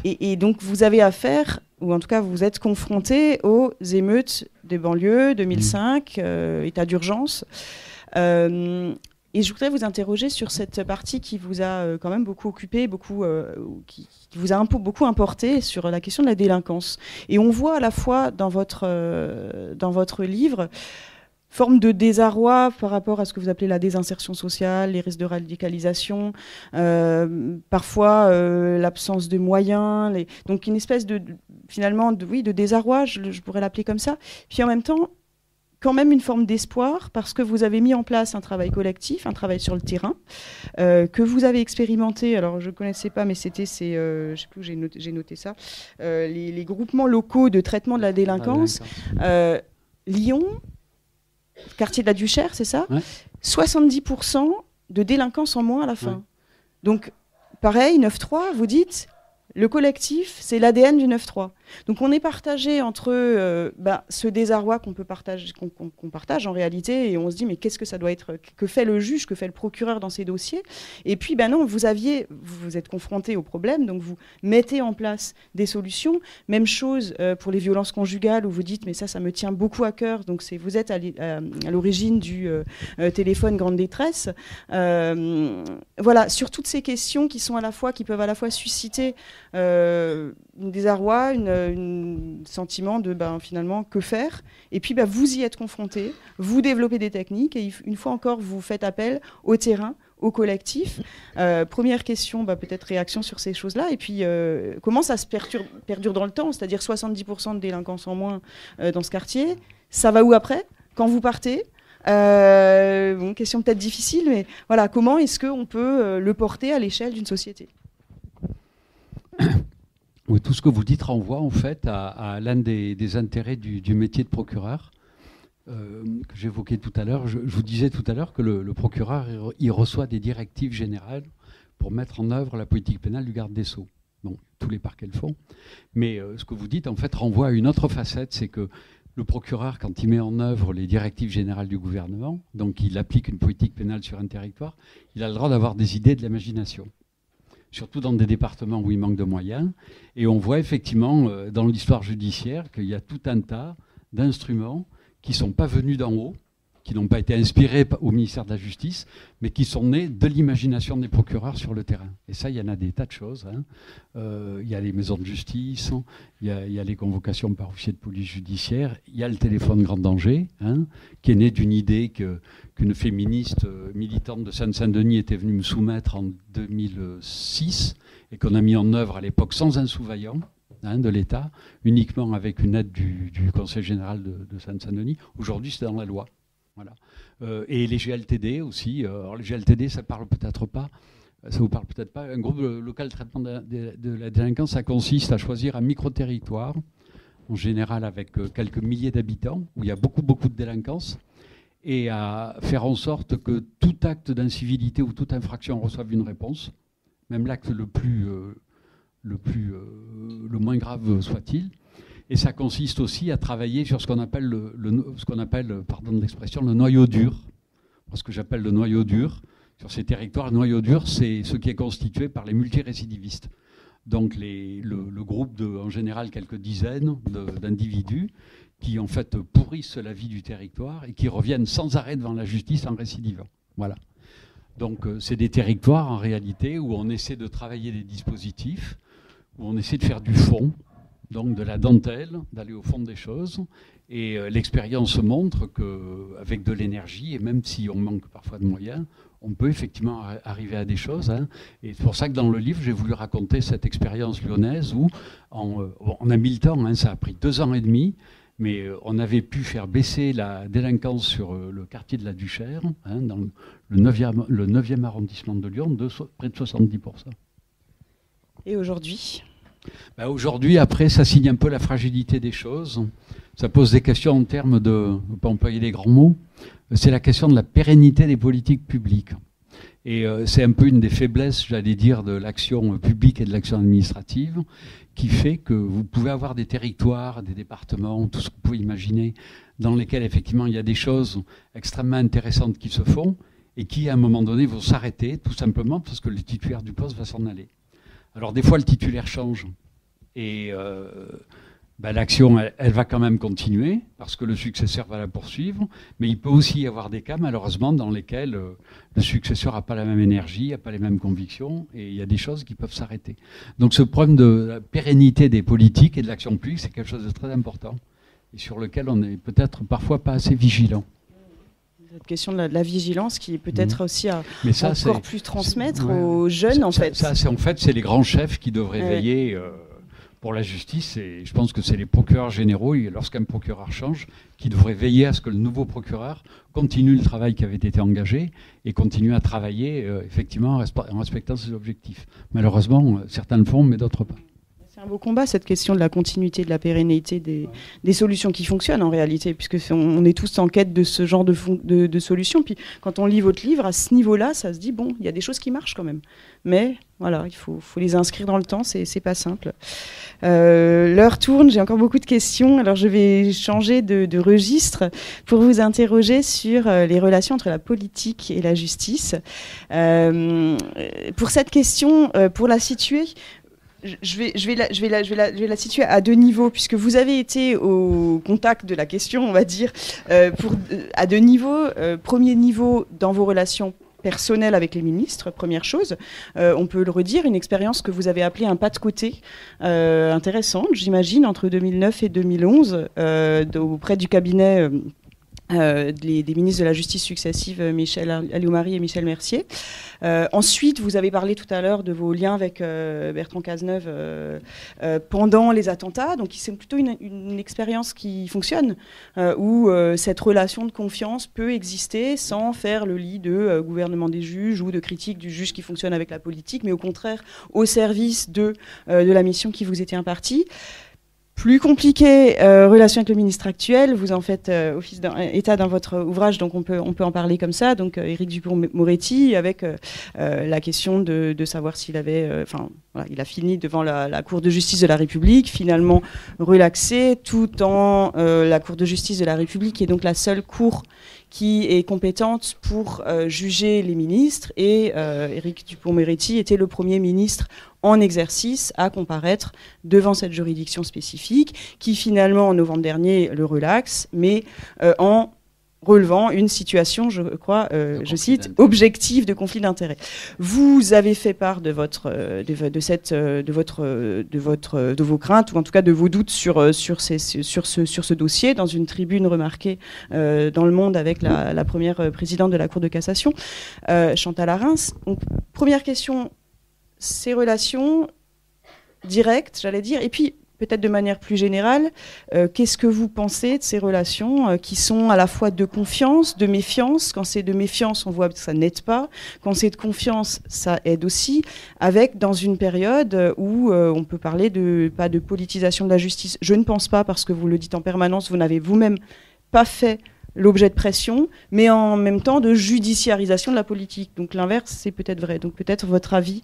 Et donc vous avez affaire, ou en tout cas vous êtes confronté aux émeutes des banlieues, 2005, état d'urgence. Et je voudrais vous interroger sur cette partie qui vous a quand même beaucoup occupé, qui vous a beaucoup importé sur la question de la délinquance. Et on voit à la fois dans votre livre forme de désarroi par rapport à ce que vous appelez la désinsertion sociale, les risques de radicalisation, parfois l'absence de moyens, donc une espèce de désarroi, je pourrais l'appeler comme ça. Puis en même temps, quand même une forme d'espoir parce que vous avez mis en place un travail collectif, un travail sur le terrain, que vous avez expérimenté. Alors je ne connaissais pas, mais je ne sais plus où j'ai noté ça, les groupements locaux de traitement de la délinquance. Lyon, quartier de la Duchère, c'est ça ? Ouais. 70% de délinquance en moins à la fin. Ouais. Donc, pareil, 9-3, vous dites, le collectif, c'est l'ADN du 9-3. Donc, on est partagé entre ce désarroi qu'on partage en réalité, et on se dit, mais qu'est-ce que ça doit être ? Que fait le juge ? Que fait le procureur dans ces dossiers ? Et puis, non, vous êtes confronté au problème, donc vous mettez en place des solutions. Même chose pour les violences conjugales, où vous dites, mais ça me tient beaucoup à cœur. Donc, vous êtes à l'origine du téléphone grande détresse. Voilà, sur toutes ces questions qui peuvent à la fois susciter un désarroi, un sentiment de finalement que faire, et puis vous y êtes confronté, vous développez des techniques, et une fois encore vous faites appel au terrain, au collectif. Première question, peut-être réaction sur ces choses-là, et puis comment ça se perdure dans le temps, c'est-à-dire 70% de délinquance en moins dans ce quartier, ça va où après, quand vous partez? Question peut-être difficile, mais voilà, comment est-ce qu'on peut le porter à l'échelle d'une société? Oui, tout ce que vous dites renvoie en fait à l'un des intérêts du métier de procureur que j'évoquais tout à l'heure. Je vous disais tout à l'heure que le procureur il reçoit des directives générales pour mettre en œuvre la politique pénale du garde des Sceaux. Bon, tous les parquets le font. Mais ce que vous dites en fait renvoie à une autre facette, c'est que le procureur, quand il met en œuvre les directives générales du gouvernement, donc il applique une politique pénale sur un territoire, il a le droit d'avoir des idées, de l'imagination. Surtout dans des départements où il manque de moyens. Et on voit effectivement dans l'histoire judiciaire qu'il y a tout un tas d'instruments qui ne sont pas venus d'en haut, qui n'ont pas été inspirés au ministère de la Justice, mais qui sont nés de l'imagination des procureurs sur le terrain. Et ça, il y en a des tas de choses. Il y a les maisons de justice, il y a les convocations par officier de police judiciaire, il y a le téléphone grand danger, qui est né d'une idée qu'une féministe militante de Seine-Saint-Denis était venue me soumettre en 2006 et qu'on a mis en œuvre à l'époque sans un sous-vaillant de l'État, uniquement avec une aide du Conseil général de Seine-Saint-Denis. Aujourd'hui, c'est dans la loi. Voilà. Et les GLTD aussi. Alors les GLTD, ça parle peut-être pas. Ça vous parle peut-être pas. Un groupe local de traitement de la délinquance, ça consiste à choisir un micro-territoire, en général avec quelques milliers d'habitants, où il y a beaucoup de délinquance, et à faire en sorte que tout acte d'incivilité ou toute infraction reçoive une réponse, même l'acte le moins grave soit-il. Et ça consiste aussi à travailler sur ce qu'on appelle, pardon de l'expression, le noyau dur. Ce que j'appelle le noyau dur, sur ces territoires, le noyau dur, c'est ce qui est constitué par les multirécidivistes. Donc le groupe en général, quelques dizaines d'individus qui en fait pourrissent la vie du territoire et qui reviennent sans arrêt devant la justice en récidivant. Voilà. Donc c'est des territoires en réalité où on essaie de travailler des dispositifs, où on essaie de faire du fond, donc de la dentelle, d'aller au fond des choses. Et l'expérience montre qu'avec de l'énergie, et même si on manque parfois de moyens, on peut effectivement arriver à des choses. Et c'est pour ça que dans le livre, j'ai voulu raconter cette expérience lyonnaise où on a mis le temps, ça a pris 2 ans et demi, mais on avait pu faire baisser la délinquance sur le quartier de la Duchère, dans le 9e arrondissement de Lyon, de près de 70%. Et aujourd'hui ? Aujourd'hui, après, ça signe un peu la fragilité des choses. Ça pose des questions en termes de, on ne peut pas employer les grands mots, c'est la question de la pérennité des politiques publiques. Et c'est un peu une des faiblesses, j'allais dire, de l'action publique et de l'action administrative, qui fait que vous pouvez avoir des territoires, des départements, tout ce que vous pouvez imaginer, dans lesquels effectivement il y a des choses extrêmement intéressantes qui se font et qui, à un moment donné, vont s'arrêter, tout simplement parce que le titulaire du poste va s'en aller. Alors des fois, le titulaire change et l'action, elle va quand même continuer parce que le successeur va la poursuivre, mais il peut aussi y avoir des cas, malheureusement, dans lesquels le successeur n'a pas la même énergie, n'a pas les mêmes convictions, et il y a des choses qui peuvent s'arrêter. Donc ce problème de la pérennité des politiques et de l'action publique, c'est quelque chose de très important, et sur lequel on n'est peut-être parfois pas assez vigilant. Cette question de la vigilance qui est peut-être aussi à encore plus transmettre aux jeunes, en fait. C'est les grands chefs qui devraient veiller pour la justice, et je pense que c'est les procureurs généraux, lorsqu'un procureur change, qui devraient veiller à ce que le nouveau procureur continue le travail qui avait été engagé et continue à travailler effectivement en respectant ses objectifs. Malheureusement, certains le font, mais d'autres pas. C'est un beau combat, cette question de la continuité, de la pérennité des solutions qui fonctionnent en réalité, puisque on est tous en quête de ce genre de solutions. Puis quand on lit votre livre, à ce niveau-là, ça se dit, bon, il y a des choses qui marchent quand même. Mais voilà, il faut les inscrire dans le temps, c'est pas simple. L'heure tourne, j'ai encore beaucoup de questions, alors je vais changer de registre pour vous interroger sur les relations entre la politique et la justice. Pour cette question, pour la situer, je vais la situer à 2 niveaux, puisque vous avez été au contact de la question, on va dire, à 2 niveaux. Premier niveau, dans vos relations personnelles avec les ministres, première chose. On peut le redire, une expérience que vous avez appelée un pas de côté, intéressante, j'imagine, entre 2009 et 2011, auprès du cabinet des ministres de la Justice successifs, Michel Alliot-Marie et Michel Mercier. Ensuite, vous avez parlé tout à l'heure de vos liens avec Bertrand Cazeneuve pendant les attentats. Donc, c'est plutôt une expérience qui fonctionne, où cette relation de confiance peut exister sans faire le lit de gouvernement des juges ou de critique du juge qui fonctionne avec la politique, mais au contraire au service de la mission qui vous était impartie. Plus compliqué, relation avec le ministre actuel. Vous en faites état dans votre ouvrage, donc on peut en parler comme ça. Donc Éric Dupond-Moretti, avec la question de savoir s'il avait... voilà, il a fini devant la Cour de justice de la République, finalement relaxé, tout en la Cour de justice de la République est donc la seule cour qui est compétente pour juger les ministres. Et Éric Dupond-Moretti était le premier ministre en exercice à comparaître devant cette juridiction spécifique qui finalement en novembre dernier le relaxe, mais en relevant une situation, je crois, je cite, objective de conflit d'intérêts. Vous avez fait part de vos craintes, ou en tout cas de vos doutes sur ce dossier, dans une tribune remarquée dans Le Monde avec la première présidente de la Cour de cassation, Chantal Arens. Donc, première question, ces relations directes, j'allais dire, et puis peut-être de manière plus générale, qu'est-ce que vous pensez de ces relations qui sont à la fois de confiance, de méfiance? Quand c'est de méfiance, on voit que ça n'aide pas. Quand c'est de confiance, ça aide aussi, avec dans une période où on peut parler pas de politisation de la justice. Je ne pense pas, parce que vous le dites en permanence, vous n'avez vous-même pas fait l'objet de pression, mais en même temps de judiciarisation de la politique. Donc l'inverse, c'est peut-être vrai. Donc peut-être votre avis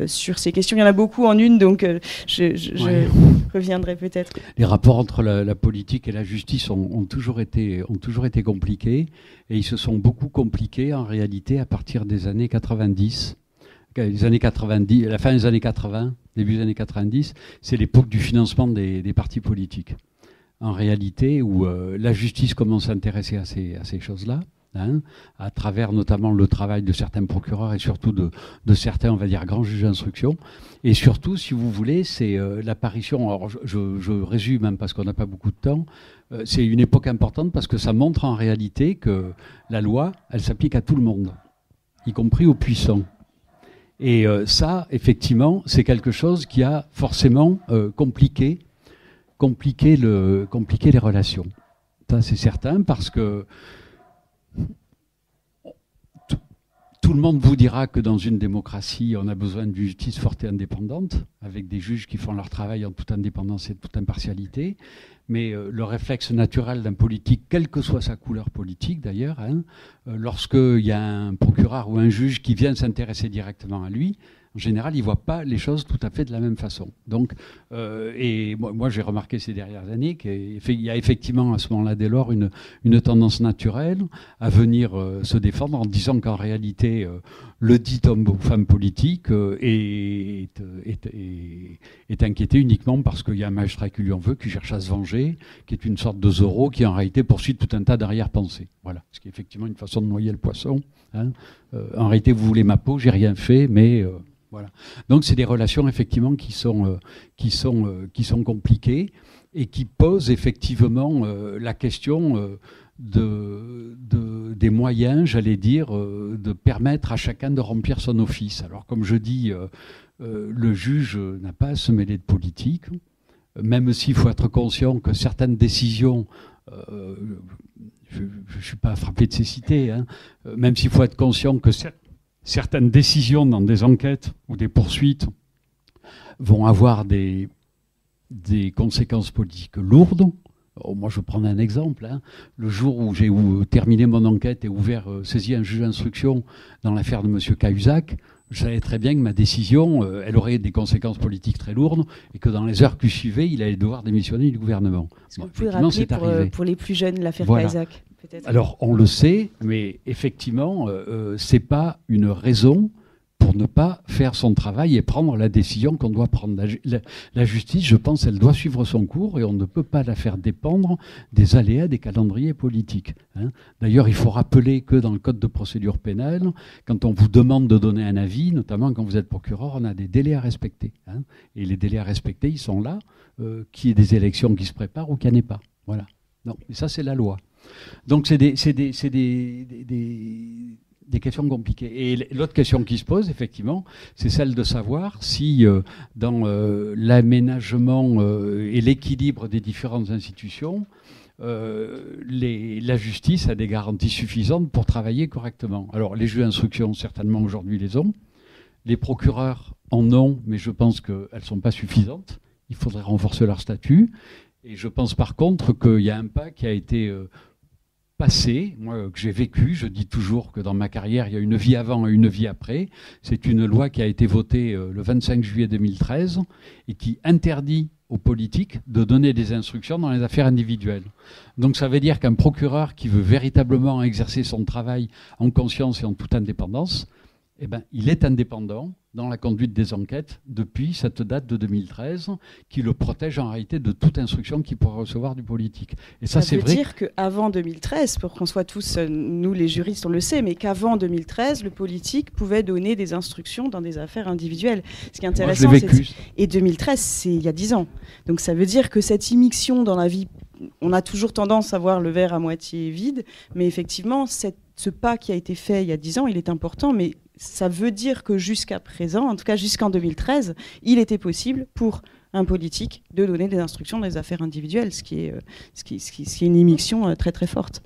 sur ces questions. Il y en a beaucoup en une, donc je reviendrai peut-être. Les rapports entre la politique et la justice ont toujours été compliqués, et ils se sont beaucoup compliqués en réalité à partir des années 90. La fin des années 80, début des années 90, c'est l'époque du financement des partis politiques. En réalité, où la justice commence à s'intéresser à ces choses-là, à travers notamment le travail de certains procureurs et surtout de certains, on va dire, grands juges d'instruction. Et surtout, si vous voulez, c'est l'apparition, alors je résume parce qu'on n'a pas beaucoup de temps, c'est une époque importante parce que ça montre en réalité que la loi, elle s'applique à tout le monde, y compris aux puissants. Et ça, effectivement, c'est quelque chose qui a forcément compliqué les relations. Ça, c'est certain, parce que tout le monde vous dira que dans une démocratie, on a besoin d'une justice forte et indépendante, avec des juges qui font leur travail en toute indépendance et toute impartialité. Mais le réflexe naturel d'un politique, quelle que soit sa couleur politique d'ailleurs, lorsqu'il y a un procureur ou un juge qui vient s'intéresser directement à lui, en général, il ne voit pas les choses tout à fait de la même façon. Donc, et moi, j'ai remarqué ces dernières années qu'il y a effectivement à ce moment-là, dès lors, une tendance naturelle à venir se défendre en disant qu'en réalité, le dit homme ou femme politique est inquiété uniquement parce qu'il y a un magistrat qui lui en veut, qui cherche à se venger, qui est une sorte de Zorro qui en réalité poursuit tout un tas d'arrière-pensées. Voilà, ce qui est effectivement une façon de noyer le poisson. En réalité, vous voulez ma peau, j'ai rien fait, mais... Voilà. Donc c'est des relations effectivement qui sont compliquées et qui posent effectivement la question des moyens, j'allais dire, de permettre à chacun de remplir son office. Alors comme je dis, le juge n'a pas à se mêler de politique, même s'il faut être conscient que certaines décisions, je ne suis pas frappé de cécité, même s'il faut être conscient que certaines décisions dans des enquêtes ou des poursuites vont avoir des conséquences politiques lourdes. Moi, je vais prendre un exemple. Le jour où j'ai terminé mon enquête et saisi un juge d'instruction dans l'affaire de M. Cahuzac, je savais très bien que ma décision, elle aurait des conséquences politiques très lourdes et que dans les heures qui suivaient, il allait devoir démissionner du gouvernement. Est-ce que vous pouvez rappeler pour les plus jeunes l'affaire Cahuzac ? Alors, on le sait, mais effectivement, ce n'est pas une raison pour ne pas faire son travail et prendre la décision qu'on doit prendre. La justice, je pense, elle doit suivre son cours et on ne peut pas la faire dépendre des aléas des calendriers politiques. D'ailleurs, il faut rappeler que dans le Code de procédure pénale, quand on vous demande de donner un avis, notamment quand vous êtes procureur, on a des délais à respecter. Et les délais à respecter, ils sont là, qu'il y ait des élections qui se préparent ou qu'il n'y en ait pas. Voilà. Non, et ça, c'est la loi. Donc, c'est des questions compliquées. Et l'autre question qui se pose, effectivement, c'est celle de savoir si, dans l'aménagement et l'équilibre des différentes institutions, la justice a des garanties suffisantes pour travailler correctement. Alors, les juges d'instruction, certainement, aujourd'hui, les ont. Les procureurs en ont, mais je pense qu'elles ne sont pas suffisantes. il faudrait renforcer leur statut. Et je pense par contre qu'il y a un pas qui a été passé, moi que j'ai vécu. Je dis toujours que dans ma carrière, il y a une vie avant et une vie après. C'est une loi qui a été votée le 25 juillet 2013 et qui interdit aux politiques de donner des instructions dans les affaires individuelles. Donc ça veut dire qu'un procureur qui veut véritablement exercer son travail en conscience et en toute indépendance, eh ben, il est indépendant dans la conduite des enquêtes depuis cette date de 2013 qui le protège en réalité de toute instruction qu'il pourrait recevoir du politique. Et ça c'est vrai. Ça veut dire qu'avant 2013, pour qu'on soit tous, nous les juristes on le sait, mais qu'avant 2013, le politique pouvait donner des instructions dans des affaires individuelles. Ce qui est intéressant, et 2013, c'est il y a 10 ans. Donc ça veut dire que cette immixtion dans la vie, on a toujours tendance à voir le verre à moitié vide, mais effectivement, ce pas qui a été fait il y a 10 ans, il est important, mais ça veut dire que jusqu'à présent, en tout cas jusqu'en 2013, il était possible pour un politique de donner des instructions dans les affaires individuelles, ce qui est une immixtion très très forte.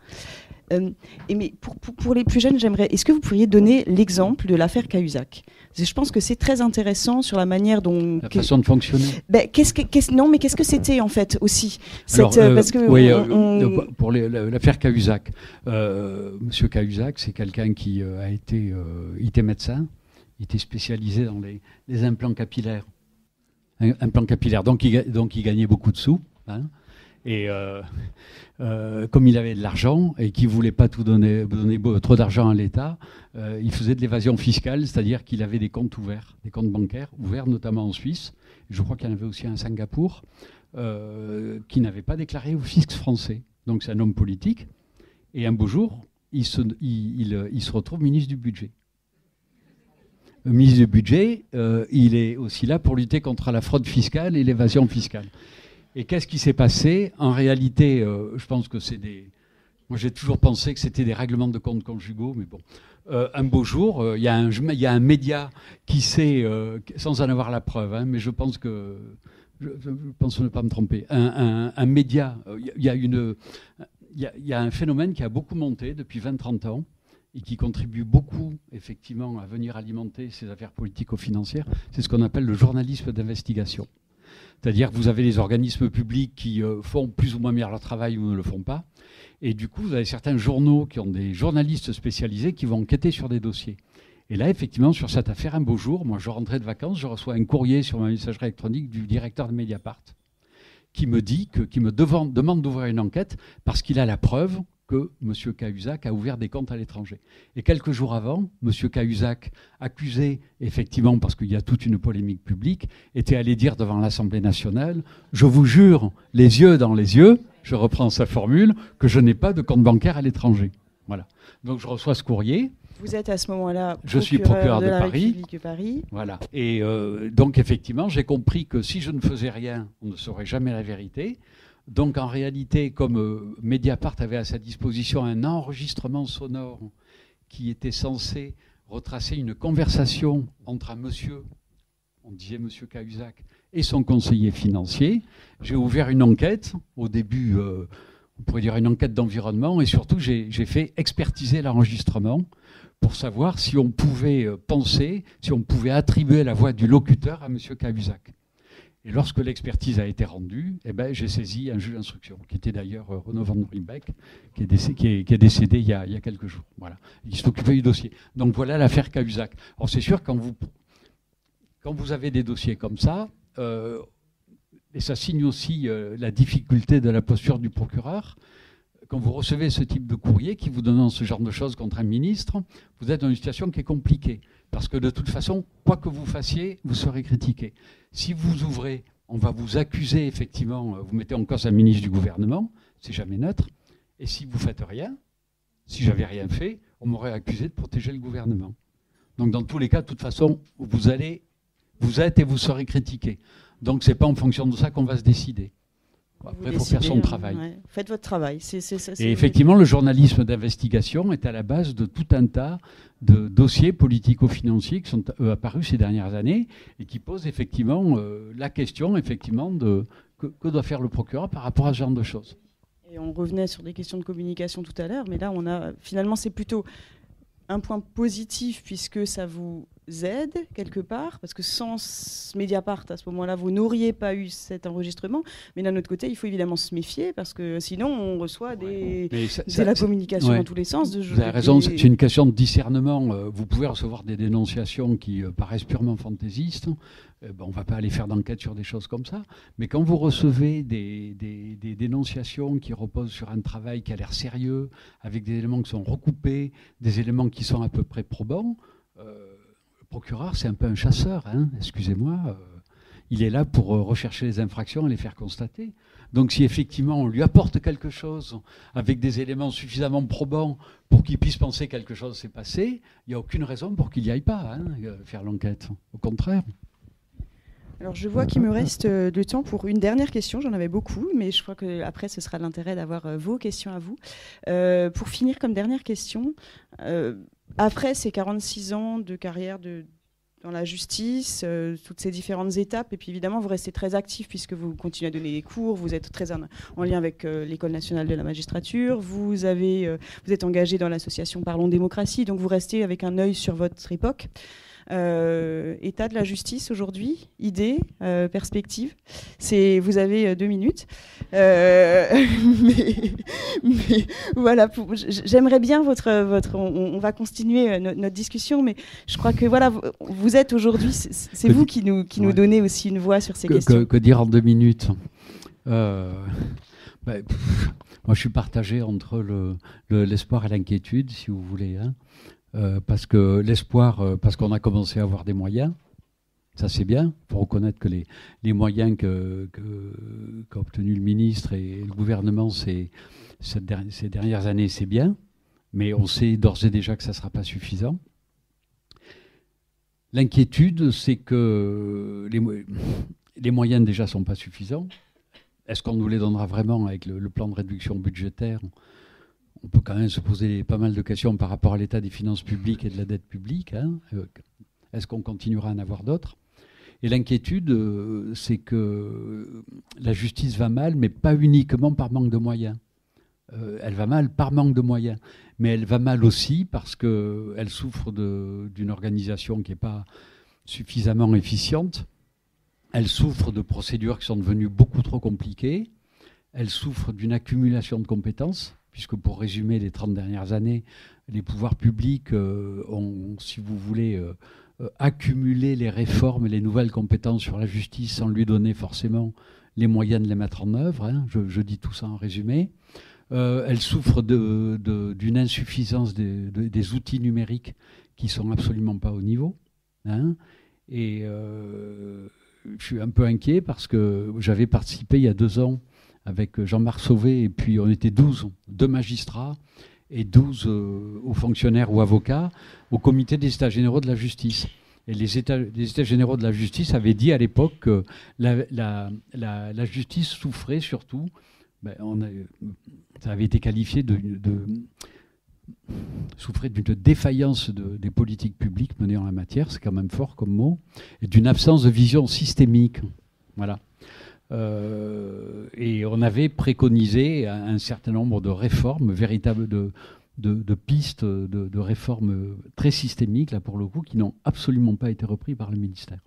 Mais pour les plus jeunes, est-ce que vous pourriez donner l'exemple de l'affaire Cahuzac ? Je pense que c'est très intéressant sur la manière dont... La façon de fonctionner. Qu'est-ce que c'était en fait aussi Alors, parce que pour l'affaire Cahuzac, Monsieur Cahuzac, c'est quelqu'un qui il était médecin, il était spécialisé dans les implants capillaires. Implants capillaires, donc il gagnait beaucoup de sous. Hein. Et comme il avait de l'argent et qu'il ne voulait pas donner trop d'argent à l'État, il faisait de l'évasion fiscale, c'est-à-dire qu'il avait des comptes ouverts, des comptes bancaires ouverts notamment en Suisse. Je crois qu'il y en avait aussi à Singapour, qui n'avait pas déclaré au fisc français. Donc c'est un homme politique. Et un beau jour, il se retrouve ministre du Budget. Le ministre du Budget, il est aussi là pour lutter contre la fraude fiscale et l'évasion fiscale. Et qu'est-ce qui s'est passé ? En réalité, je pense que c'est des... Moi, j'ai toujours pensé que c'était des règlements de comptes conjugaux, mais bon. Un beau jour, il y a un média qui sait, sans en avoir la preuve, hein, mais je pense ne pas me tromper, un média, il y a un phénomène qui a beaucoup monté depuis 20-30 ans et qui contribue beaucoup, effectivement, à venir alimenter ces affaires politico-financières. C'est ce qu'on appelle le journalisme d'investigation. C'est-à-dire que vous avez les organismes publics qui font plus ou moins bien leur travail ou ne le font pas. Et du coup, vous avez certains journaux qui ont des journalistes spécialisés qui vont enquêter sur des dossiers. Et là, effectivement, sur cette affaire, un beau jour, moi je rentrais de vacances, je reçois un courrier sur ma messagerie électronique du directeur de Mediapart qui me demande d'ouvrir une enquête parce qu'il a la preuve que M. Cahuzac a ouvert des comptes à l'étranger. Et quelques jours avant, M. Cahuzac, accusé, effectivement, parce qu'il y a toute une polémique publique, était allé dire devant l'Assemblée nationale « Je vous jure, les yeux dans les yeux », je reprends sa formule, que je n'ai pas de compte bancaire à l'étranger. Voilà. Donc je reçois ce courrier. Vous êtes à ce moment-là procureur de la Paris. République de Paris. Voilà. Et donc effectivement, j'ai compris que si je ne faisais rien, on ne saurait jamais la vérité. Donc en réalité, comme Mediapart avait à sa disposition un enregistrement sonore qui était censé retracer une conversation entre un monsieur, on disait monsieur Cahuzac, et son conseiller financier, j'ai ouvert une enquête, au début, on pourrait dire une enquête d'environnement, et surtout j'ai fait expertiser l'enregistrement pour savoir si on pouvait penser, si on pouvait attribuer la voix du locuteur à monsieur Cahuzac. Et lorsque l'expertise a été rendue, eh ben, j'ai saisi un juge d'instruction, qui était d'ailleurs Renaud Van Riebeeck, qui est décédé il y a quelques jours. Voilà. Il s'occupait du dossier. Donc voilà l'affaire Cahuzac. Alors c'est sûr, quand vous avez des dossiers comme ça, et ça signe aussi la difficulté de la posture du procureur, quand vous recevez ce type de courrier qui vous demande ce genre de choses contre un ministre, vous êtes dans une situation qui est compliquée. Parce que de toute façon, quoi que vous fassiez, vous serez critiqué. Si vous ouvrez, on va vous accuser, effectivement, vous mettez en cause un ministre du gouvernement, c'est jamais neutre. Et si vous ne faites rien, si j'avais rien fait, on m'aurait accusé de protéger le gouvernement. Donc dans tous les cas, de toute façon, vous êtes et vous serez critiqué. Donc ce n'est pas en fonction de ça qu'on va se décider. Après, il faut faire son travail. Ouais. Faites votre travail. Et effectivement, le journalisme d'investigation est à la base de tout un tas de dossiers politico-financiers qui sont apparus ces dernières années et qui posent effectivement la question effectivement de que doit faire le procureur par rapport à ce genre de choses. Et on revenait sur des questions de communication tout à l'heure, mais là, finalement, c'est plutôt un point positif puisque ça vous aide quelque part, parce que sans Mediapart, à ce moment-là, vous n'auriez pas eu cet enregistrement. Mais d'un autre côté, il faut évidemment se méfier, parce que sinon, on reçoit de la communication dans tous les sens. Vous avez raison, c'est une question de discernement. Vous pouvez recevoir des dénonciations qui paraissent purement fantaisistes. On ne va pas aller faire d'enquête sur des choses comme ça. Mais quand vous recevez des dénonciations qui reposent sur un travail qui a l'air sérieux, avec des éléments qui sont recoupés, des éléments qui sont à peu près probants, le procureur, c'est un peu un chasseur, hein, excusez-moi. Il est là pour rechercher les infractions et les faire constater. Donc si effectivement on lui apporte quelque chose avec des éléments suffisamment probants pour qu'il puisse penser que quelque chose s'est passé, il n'y a aucune raison pour qu'il n'y aille pas faire l'enquête. Au contraire. Alors je vois qu'il me reste le temps pour une dernière question. J'en avais beaucoup, mais je crois qu'après ce sera l'intérêt d'avoir vos questions à vous. Pour finir comme dernière question, après ces 46 ans de carrière dans la justice, toutes ces différentes étapes, et puis évidemment vous restez très actif puisque vous continuez à donner des cours, vous êtes très en lien avec l'École nationale de la magistrature, vous êtes engagé dans l'association Parlons Démocratie, donc vous restez avec un œil sur votre époque. État de la justice aujourd'hui, idée, perspective. Vous avez 2 minutes. Mais voilà, j'aimerais bien on va continuer notre discussion, mais je crois que voilà, vous êtes aujourd'hui, c'est vous qui nous donnez aussi une voix sur ces questions. Que dire en 2 minutes moi, je suis partagé entre l'espoir et l'inquiétude, si vous voulez. Parce que l'espoir, parce qu'on a commencé à avoir des moyens, ça c'est bien, il faut reconnaître que les moyens qu'a obtenu le ministre et le gouvernement ces dernières années, c'est bien, mais on sait d'ores et déjà que ça ne sera pas suffisant. L'inquiétude, c'est que les moyens déjà ne sont pas suffisants. Est-ce qu'on nous les donnera vraiment avec le plan de réduction budgétaire ? On peut quand même se poser pas mal de questions par rapport à l'état des finances publiques et de la dette publique. Est-ce qu'on continuera à en avoir d'autres ? Et l'inquiétude, c'est que la justice va mal, mais pas uniquement par manque de moyens. Elle va mal par manque de moyens. Mais elle va mal aussi parce qu'elle souffre d'une organisation qui n'est pas suffisamment efficiente. Elle souffre de procédures qui sont devenues beaucoup trop compliquées. Elle souffre d'une accumulation de compétences, puisque pour résumer les 30 dernières années, les pouvoirs publics ont, si vous voulez, accumulé les réformes et les nouvelles compétences sur la justice sans lui donner forcément les moyens de les mettre en œuvre. Je dis tout ça en résumé. Elle souffre d'une insuffisance des outils numériques qui ne sont absolument pas au niveau. Et je suis un peu inquiet parce que j'avais participé il y a 2 ans avec Jean-Marc Sauvé, et puis on était 12 magistrats et 12 hauts fonctionnaires ou avocats au comité des États généraux de la justice. Et les États généraux de la justice avaient dit à l'époque que la justice souffrait surtout, ça avait été qualifié souffrait d'une défaillance des politiques publiques menées en la matière, c'est quand même fort comme mot, et d'une absence de vision systémique. Voilà. Et on avait préconisé un certain nombre de réformes, véritables de pistes de réformes très systémiques, là pour le coup, qui n'ont absolument pas été repris par le ministère.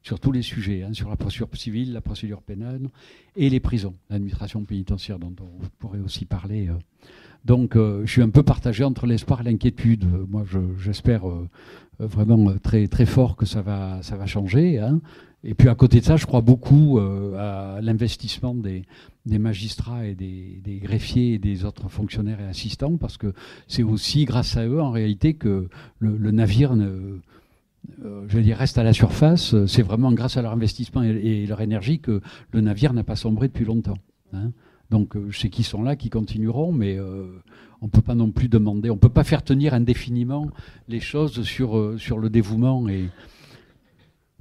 Sur tous les sujets, sur la procédure civile, la procédure pénale et les prisons, l'administration pénitentiaire dont on pourrait aussi parler. Donc je suis un peu partagé entre l'espoir et l'inquiétude. Moi j'espère vraiment très, très fort que ça va changer. Et puis à côté de ça, je crois beaucoup à l'investissement des magistrats et des greffiers et des autres fonctionnaires et assistants, parce que c'est aussi grâce à eux en réalité que le navire reste à la surface. C'est vraiment grâce à leur investissement et leur énergie que le navire n'a pas sombré depuis longtemps. Donc je sais qu'ils sont là, qui continueront, mais on ne peut pas non plus demander, on ne peut pas faire tenir indéfiniment les choses sur le dévouement, et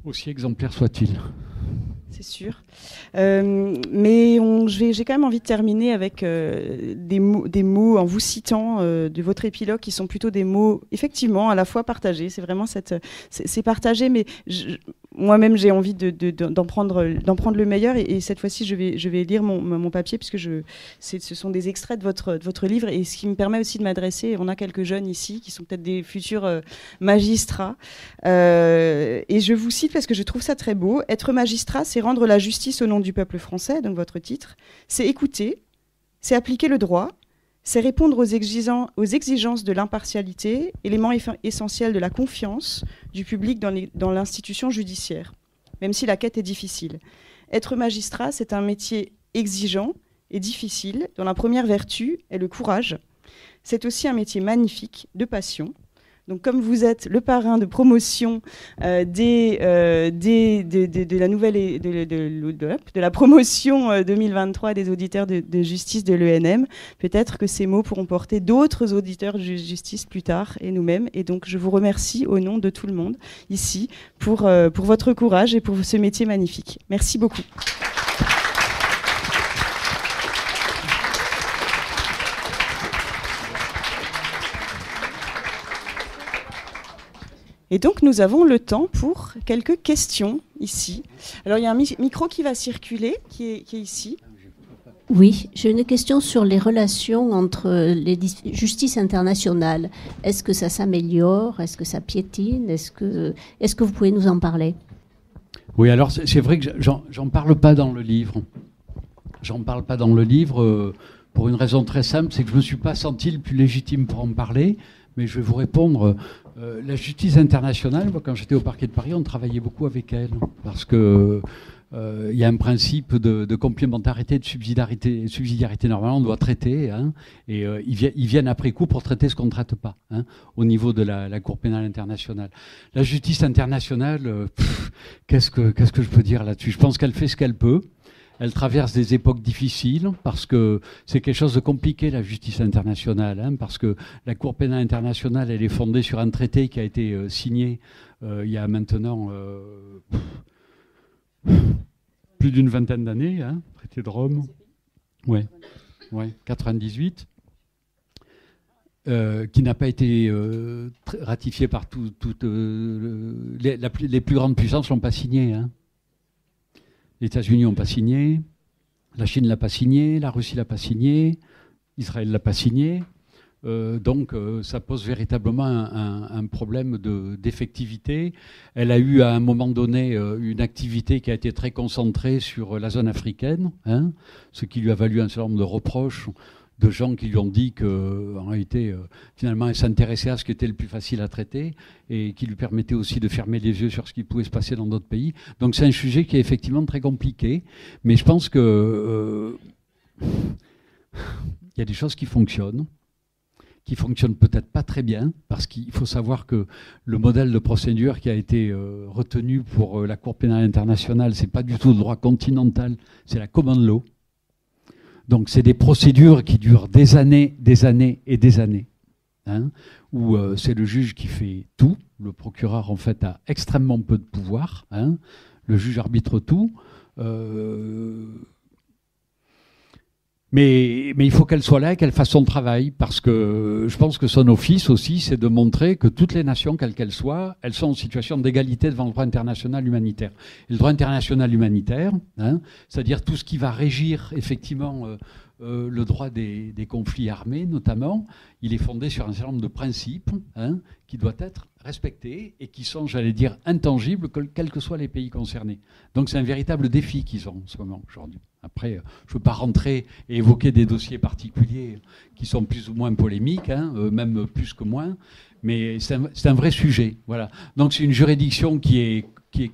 aussi exemplaire soit-il. C'est sûr. Mais j'ai quand même envie de terminer avec des mots en vous citant de votre épilogue qui sont plutôt des mots, effectivement, à la fois partagés. C'est vraiment c'est partagé, mais moi-même j'ai envie d'en prendre le meilleur, et cette fois-ci je vais lire mon papier, puisque ce sont des extraits de votre livre, et ce qui me permet aussi de m'adresser, on a quelques jeunes ici qui sont peut-être des futurs magistrats, et je vous cite parce que je trouve ça très beau. Être magistrat, c'est rendre la justice au nom du peuple français, donc votre titre, c'est écouter, c'est appliquer le droit, c'est répondre aux exigences de l'impartialité, élément essentiel de la confiance du public dans l'institution judiciaire, même si la quête est difficile. Être magistrat, c'est un métier exigeant et difficile, dont la première vertu est le courage. C'est aussi un métier magnifique, de passion. Donc, comme vous êtes le parrain de promotion de la promotion 2023 des auditeurs de justice de l'ENM, peut-être que ces mots pourront porter d'autres auditeurs de justice plus tard, et nous-mêmes. Et donc, je vous remercie au nom de tout le monde ici pour votre courage et pour ce métier magnifique. Merci beaucoup. Et donc, nous avons le temps pour quelques questions ici. Alors, il y a un micro qui va circuler, qui est ici. Oui, j'ai une question sur les relations entre les justices internationales. Est-ce que ça s'améliore? Est-ce que ça piétine? Est-ce que vous pouvez nous en parler? Oui, alors c'est vrai que j'en parle pas dans le livre. J'en parle pas dans le livre pour une raison très simple, c'est que je me suis pas senti le plus légitime pour en parler. Mais je vais vous répondre. La justice internationale, moi, quand j'étais au parquet de Paris, on travaillait beaucoup avec elle. Parce que il y a un principe de complémentarité et de subsidiarité. Normalement, on doit traiter. Hein, et ils viennent après coup pour traiter ce qu'on ne traite pas, hein, au niveau de la Cour pénale internationale. La justice internationale, qu'est-ce que je peux dire là-dessus? Je pense qu'elle fait ce qu'elle peut. Elle traverse des époques difficiles parce que c'est quelque chose de compliqué, la justice internationale, hein, parce que la Cour pénale internationale, elle est fondée sur un traité qui a été signé il y a maintenant plus d'une vingtaine d'années, hein, traité de Rome, ouais, 98, qui n'a pas été ratifié par toutes les plus grandes puissances l'ont pas signé, hein. Les États-Unis n'ont pas signé, la Chine ne l'a pas signé, la Russie ne l'a pas signé, Israël ne l'a pas signé. Donc ça pose véritablement un problème d'effectivité. Elle a eu à un moment donné une activité qui a été très concentrée sur la zone africaine, hein, ce qui lui a valu un certain nombre de reproches de gens qui lui ont dit qu'en réalité, finalement, elle s'intéressait à ce qui était le plus facile à traiter et qui lui permettait aussi de fermer les yeux sur ce qui pouvait se passer dans d'autres pays. Donc c'est un sujet qui est effectivement très compliqué, mais je pense que il y a des choses qui fonctionnent peut-être pas très bien, parce qu'il faut savoir que le modèle de procédure qui a été retenu pour la Cour pénale internationale, c'est pas du tout le droit continental, c'est la common law. Donc c'est des procédures qui durent des années et des années, hein, où c'est le juge qui fait tout. Le procureur en fait a extrêmement peu de pouvoir, hein. Le juge arbitre tout. Mais il faut qu'elle soit là et qu'elle fasse son travail, parce que je pense que son office aussi, c'est de montrer que toutes les nations, quelles qu'elles soient, elles sont en situation d'égalité devant le droit international humanitaire. Et le droit international humanitaire, hein, c'est-à-dire tout ce qui va régir effectivement le droit des conflits armés notamment, il est fondé sur un certain nombre de principes, hein, qui doivent être respectés et qui sont, j'allais dire, intangibles, quels que soient les pays concernés. Donc c'est un véritable défi qu'ils ont en ce moment, aujourd'hui. Après, je ne veux pas rentrer et évoquer des dossiers particuliers qui sont plus ou moins polémiques, hein, même plus que moins, mais c'est un vrai sujet. Voilà. Donc c'est une juridiction qui est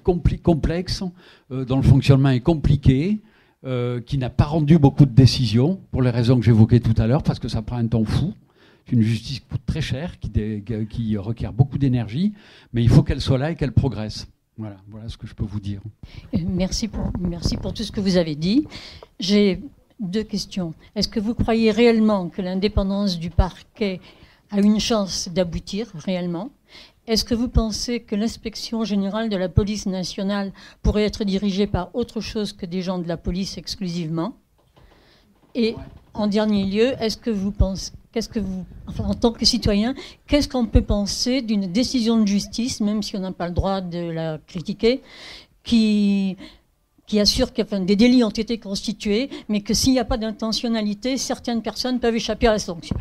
complexe, dont le fonctionnement est compliqué, qui n'a pas rendu beaucoup de décisions, pour les raisons que j'évoquais tout à l'heure, parce que ça prend un temps fou. C'est une justice qui coûte très cher, qui requiert beaucoup d'énergie, mais il faut qu'elle soit là et qu'elle progresse. Voilà ce que je peux vous dire. Merci pour tout ce que vous avez dit. J'ai deux questions. Est-ce que vous croyez réellement que l'indépendance du parquet a une chance d'aboutir réellement? Est-ce que vous pensez que l'inspection générale de la police nationale pourrait être dirigée par autre chose que des gens de la police exclusivement? Et en dernier lieu, est-ce que vous pensez qu'est-ce que vous, enfin, en tant que citoyen, qu'est-ce qu'on peut penser d'une décision de justice, même si on n'a pas le droit de la critiquer, qui assure que des délits ont été constitués, mais que s'il n'y a pas d'intentionnalité, certaines personnes peuvent échapper à la sanction.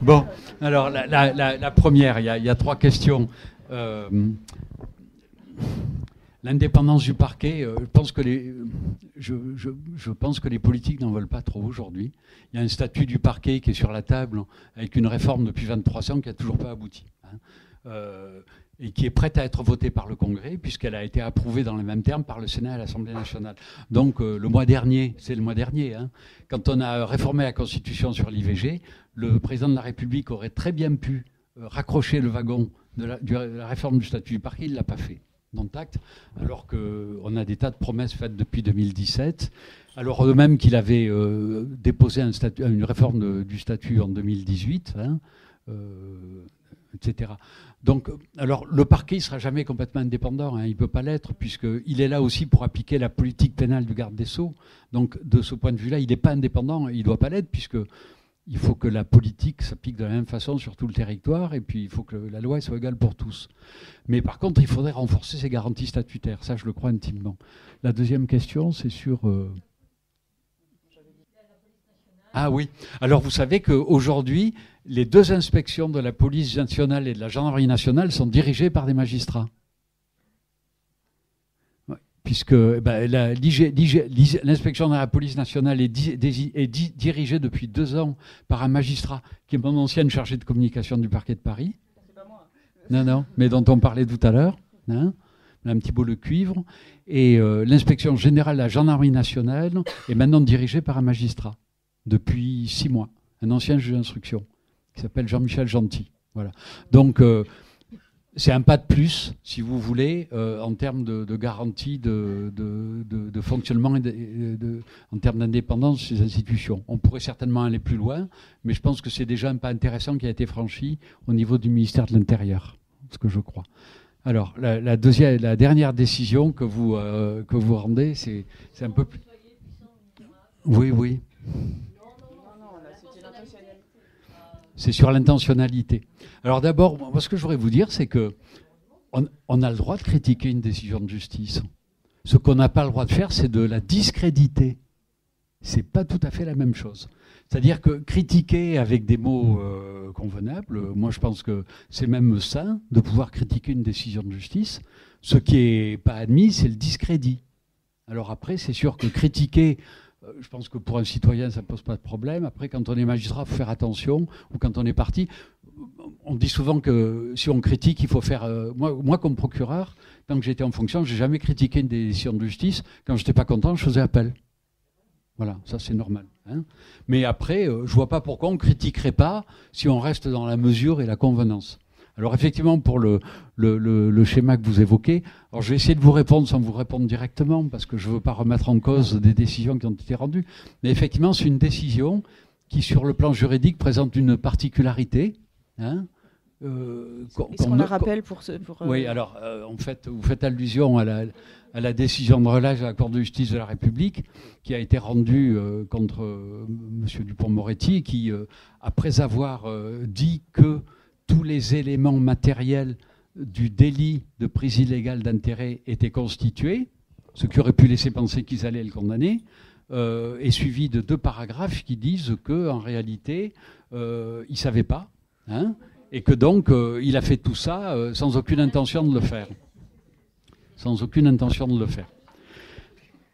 Bon, alors la première, il y a 3 questions. L'indépendance du parquet, je pense que les politiques n'en veulent pas trop aujourd'hui. Il y a un statut du parquet qui est sur la table avec une réforme depuis 23 ans qui n'a toujours pas abouti. Et qui est prête à être votée par le Congrès, puisqu'elle a été approuvée dans les mêmes termes par le Sénat et l'Assemblée nationale. Donc le mois dernier, quand on a réformé la Constitution sur l'IVG, le président de la République aurait très bien pu raccrocher le wagon de la réforme du statut du parquet, il ne l'a pas fait. Dont acte, alors qu'on a des tas de promesses faites depuis 2017. Alors même qu'il avait déposé une réforme du statut en 2018, etc. Donc, alors, le parquet ne sera jamais complètement indépendant, il ne peut pas l'être, puisqu'il est là aussi pour appliquer la politique pénale du garde des Sceaux. Donc, de ce point de vue-là, il n'est pas indépendant, il ne doit pas l'être, puisqu'il faut que la politique s'applique de la même façon sur tout le territoire, et puis il faut que la loi soit égale pour tous. Mais par contre, il faudrait renforcer ces garanties statutaires, ça je le crois intimement. La deuxième question, c'est sur... Ah oui, alors vous savez qu'aujourd'hui, les 2 inspections de la police nationale et de la gendarmerie nationale sont dirigées par des magistrats. Ouais, puisque l'inspection de la police nationale est dirigée depuis 2 ans par un magistrat qui est mon ancienne chargée de communication du parquet de Paris. C'est pas moi. Non, mais dont on parlait tout à l'heure. Un petit beau le cuivre. Et l'inspection générale de la gendarmerie nationale est maintenant dirigée par un magistrat depuis 6 mois, un ancien juge d'instruction qui s'appelle Jean-Michel Gentil. Voilà. Donc, c'est un pas de plus, si vous voulez, en termes de garantie de fonctionnement et en termes d'indépendance des institutions. On pourrait certainement aller plus loin, mais je pense que c'est déjà un pas intéressant qui a été franchi au niveau du ministère de l'Intérieur, ce que je crois. Alors, la dernière décision que vous rendez, c'est un peu plus... Oui. C'est sur l'intentionnalité. Alors d'abord, moi, ce que je voudrais vous dire, c'est qu'on a le droit de critiquer une décision de justice. Ce qu'on n'a pas le droit de faire, c'est de la discréditer. C'est pas tout à fait la même chose. C'est-à-dire que critiquer avec des mots convenables, moi je pense que c'est même sain de pouvoir critiquer une décision de justice. Ce qui n'est pas admis, c'est le discrédit. Alors après, c'est sûr que critiquer... Je pense que pour un citoyen, ça ne pose pas de problème. Après, quand on est magistrat, il faut faire attention. Ou quand on est parti, on dit souvent que si on critique, il faut faire... Moi, comme procureur, tant que j'étais en fonction, je n'ai jamais critiqué une décision de justice. Quand je n'étais pas content, je faisais appel. Voilà, ça c'est normal. Mais après, je ne vois pas pourquoi on ne critiquerait pas si on reste dans la mesure et la convenance. Alors effectivement, pour le schéma que vous évoquez, alors je vais essayer de vous répondre sans vous répondre directement, parce que je ne veux pas remettre en cause des décisions qui ont été rendues. Mais effectivement, c'est une décision qui, sur le plan juridique, présente une particularité. Est-ce qu'on la rappelle pour Oui, alors en fait, vous faites allusion à la décision de relâche de la Cour de justice de la République qui a été rendue contre M. Dupond-Moretti, qui, après avoir dit que tous les éléments matériels du délit de prise illégale d'intérêt étaient constitués, ce qui aurait pu laisser penser qu'ils allaient le condamner, est suivi de 2 paragraphes qui disent qu'en réalité, il ne savait pas, et que donc il a fait tout ça sans aucune intention de le faire. Sans aucune intention de le faire.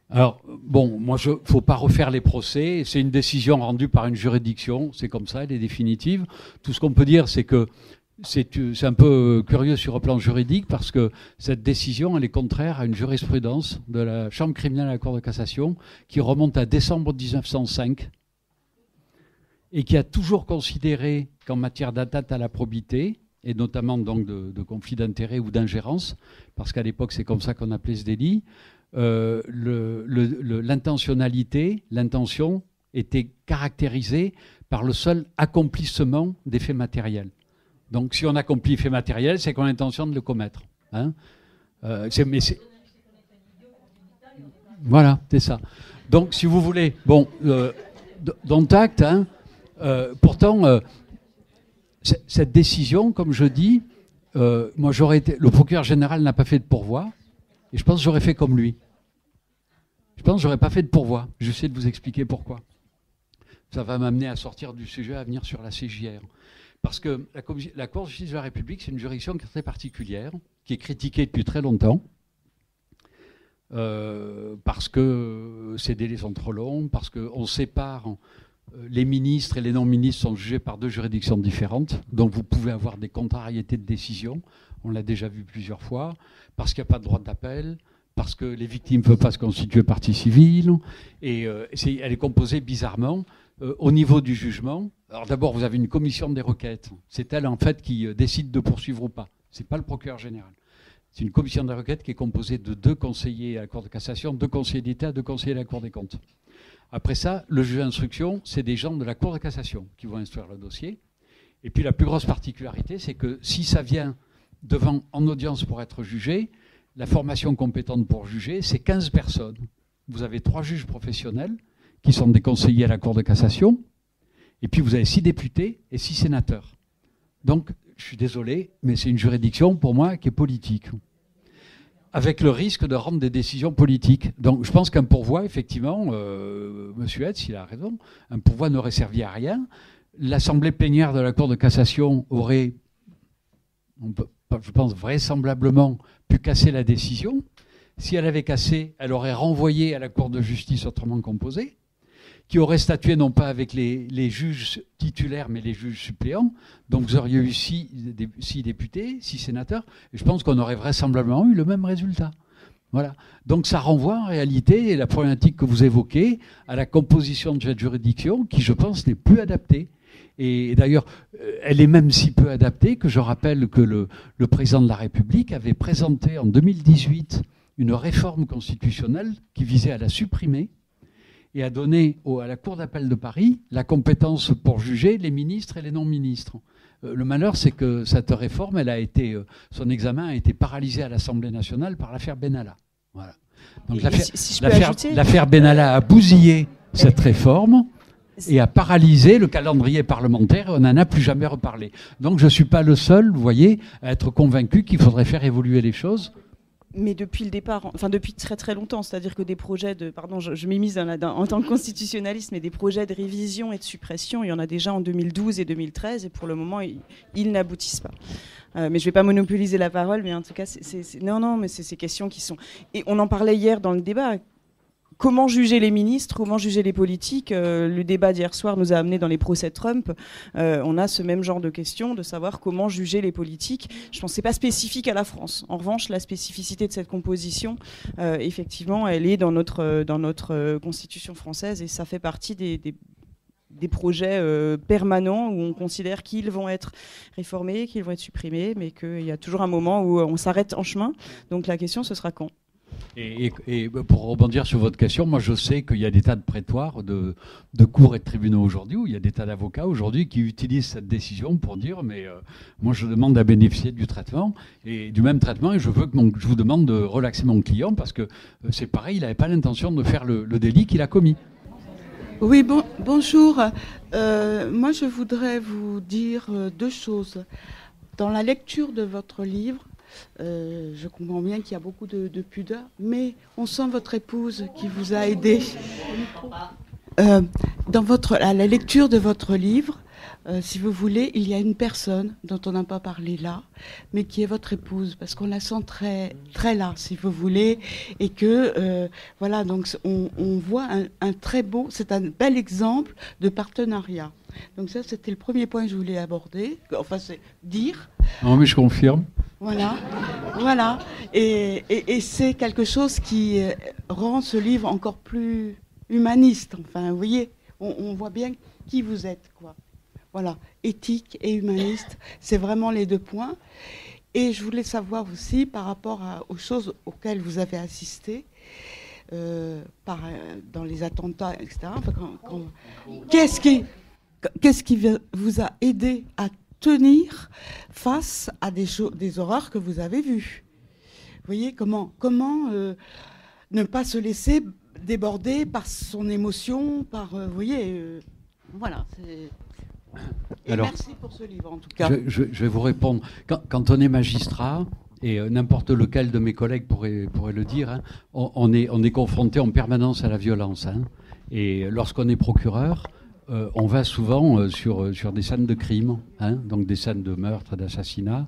Alors, bon, moi, il ne faut pas refaire les procès. C'est une décision rendue par une juridiction. C'est comme ça, elle est définitive. Tout ce qu'on peut dire, c'est que c'est un peu curieux sur le plan juridique parce que cette décision, elle est contraire à une jurisprudence de la Chambre criminelle à la Cour de cassation qui remonte à décembre 1905 et qui a toujours considéré qu'en matière d'atteinte à la probité, et notamment donc de conflit d'intérêt ou d'ingérence, parce qu'à l'époque, c'est comme ça qu'on appelait ce délit, l'intentionnalité, l'intention était caractérisée par le seul accomplissement des faits matériels. Donc si on accomplit fait matériel, c'est qu'on a l'intention de le commettre. Voilà, c'est ça. Donc si vous voulez, bon, dont acte. Hein. Pourtant, cette décision, comme je dis, moi le procureur général n'a pas fait de pourvoi, et je pense que j'aurais fait comme lui. Je pense que j'aurais pas fait de pourvoi. J'essaie de vous expliquer pourquoi. Ça va m'amener à sortir du sujet, à venir sur la CJR. Parce que la Cour de justice de la République, c'est une juridiction qui est très particulière, qui est critiquée depuis très longtemps, parce que ces délais sont trop longs, parce qu'on sépare les ministres et les non-ministres sont jugés par 2 juridictions différentes, donc vous pouvez avoir des contrariétés de décision, on l'a déjà vu plusieurs fois, parce qu'il n'y a pas de droit d'appel, parce que les victimes ne peuvent pas se constituer partie civile, et elle est composée bizarrement au niveau du jugement. Alors d'abord, vous avez une commission des requêtes, c'est elle en fait qui décide de poursuivre ou pas, c'est pas le procureur général. C'est une commission des requêtes qui est composée de 2 conseillers à la Cour de cassation, 2 conseillers d'État, 2 conseillers à la Cour des comptes. Après ça, le juge d'instruction, c'est des gens de la Cour de cassation qui vont instruire le dossier. Et puis la plus grosse particularité, c'est que si ça vient en audience pour être jugé, la formation compétente pour juger, c'est 15 personnes. Vous avez 3 juges professionnels qui sont des conseillers à la Cour de cassation, et puis vous avez 6 députés et 6 sénateurs. Donc, je suis désolé, mais c'est une juridiction, pour moi, qui est politique, avec le risque de rendre des décisions politiques. Donc je pense qu'un pourvoi, effectivement, M. Hetz, il a raison, un pourvoi n'aurait servi à rien. L'Assemblée plénière de la Cour de cassation aurait, je pense vraisemblablement, pu casser la décision. Si elle avait cassé, elle aurait renvoyé à la Cour de justice autrement composée, qui aurait statué non pas avec les juges titulaires, mais les juges suppléants. Donc vous auriez eu 6 députés, 6 sénateurs, et je pense qu'on aurait vraisemblablement eu le même résultat. Voilà. Donc ça renvoie en réalité, la problématique que vous évoquez, à la composition de cette juridiction, qui je pense n'est plus adaptée. Et d'ailleurs, elle est même si peu adaptée que je rappelle que le président de la République avait présenté en 2018 une réforme constitutionnelle qui visait à la supprimer et a donné à la Cour d'appel de Paris la compétence pour juger les ministres et les non-ministres. Le malheur, c'est que cette réforme, son examen a été paralysé à l'Assemblée nationale par l'affaire Benalla. Voilà. Donc l'affaire Benalla a bousillé cette réforme et a paralysé le calendrier parlementaire, et on n'en a plus jamais reparlé. Donc je ne suis pas le seul, vous voyez, à être convaincu qu'il faudrait faire évoluer les choses. Mais depuis le départ, enfin depuis très très longtemps, c'est-à-dire que des projets je m'immisce en tant que constitutionnaliste, mais des projets de révision et de suppression, il y en a déjà en 2012 et 2013, et pour le moment, ils n'aboutissent pas. Mais je ne vais pas monopoliser la parole, mais en tout cas, mais c'est ces questions qui sont... Et on en parlait hier dans le débat. Comment juger les ministres, comment juger les politiques? Le débat d'hier soir nous a amené dans les procès Trump. On a ce même genre de questions, de savoir comment juger les politiques. Je pense que ce n'est pas spécifique à la France. En revanche, la spécificité de cette composition, effectivement, elle est dans notre constitution française, et ça fait partie des projets permanents où on considère qu'ils vont être réformés, qu'ils vont être supprimés, mais qu'il y a toujours un moment où on s'arrête en chemin. Donc la question, ce sera quand? Et pour rebondir sur votre question, moi je sais qu'il y a des tas de prétoires de cours et de tribunaux aujourd'hui, où il y a des tas d'avocats aujourd'hui qui utilisent cette décision pour dire moi je demande à bénéficier du traitement, et du même traitement, et je vous demande de relaxer mon client parce que c'est pareil, il n'avait pas l'intention de faire le délit qu'il a commis. Oui, bonjour. Moi je voudrais vous dire 2 choses. Dans la lecture de votre livre, je comprends bien qu'il y a beaucoup de pudeur, mais on sent votre épouse qui vous a aidé. À la lecture de votre livre, si vous voulez, il y a une personne dont on n'a pas parlé là, mais qui est votre épouse, parce qu'on la sent très, très là, si vous voulez, et que, voilà, donc on voit un très beau, c'est un bel exemple de partenariat. Donc ça, c'était le premier point que je voulais aborder, enfin, c'est dire. Non, mais je confirme. Voilà. Et c'est quelque chose qui rend ce livre encore plus humaniste. Enfin, vous voyez, on voit bien qui vous êtes, quoi. Voilà, éthique et humaniste, c'est vraiment les 2 points. Et je voulais savoir aussi, par rapport aux choses auxquelles vous avez assisté, dans les attentats, etc., qu'est-ce qui vous a aidé à tenir face à des horreurs que vous avez vues? Vous voyez, comment ne pas se laisser débordé par son émotion, par, vous voyez, voilà. Alors, merci pour ce livre, en tout cas. Je vais vous répondre. Quand on est magistrat, et n'importe lequel de mes collègues pourrait le dire, hein, on est confronté en permanence à la violence. Hein, et lorsqu'on est procureur, on va souvent sur des scènes de crime, hein, donc des scènes de meurtre, d'assassinat.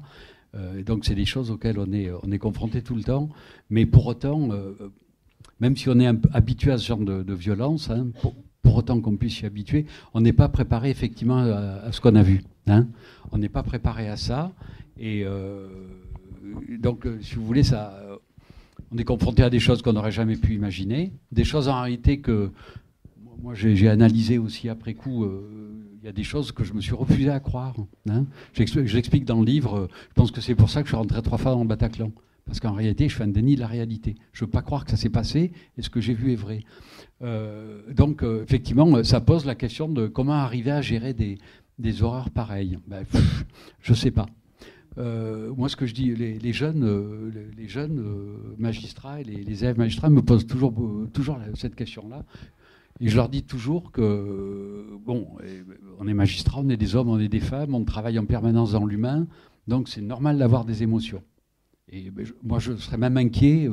Donc c'est des choses auxquelles on est confronté tout le temps. Mais pour autant, même si on est habitué à ce genre de violence, hein, pour autant qu'on puisse s'y habituer, on n'est pas préparé effectivement à ce qu'on a vu. Hein. On n'est pas préparé à ça. Et donc, si vous voulez, on est confronté à des choses qu'on n'aurait jamais pu imaginer. Des choses en réalité que moi j'ai analysées aussi après coup. Il y a des choses que je me suis refusé à croire. Hein. J'explique dans le livre, je pense que c'est pour ça que je suis rentré 3 fois dans le Bataclan. Parce qu'en réalité, je fais un déni de la réalité. Je ne veux pas croire que ça s'est passé et ce que j'ai vu est vrai. Donc, effectivement, ça pose la question de comment arriver à gérer des horreurs pareilles. Je ne sais pas. Moi, ce que je dis, les jeunes magistrats et les élèves magistrats me posent toujours cette question-là. Et je leur dis toujours que, bon, on est magistrat, on est des hommes, on est des femmes, on travaille en permanence dans l'humain, donc c'est normal d'avoir des émotions. Et moi, je serais même inquiet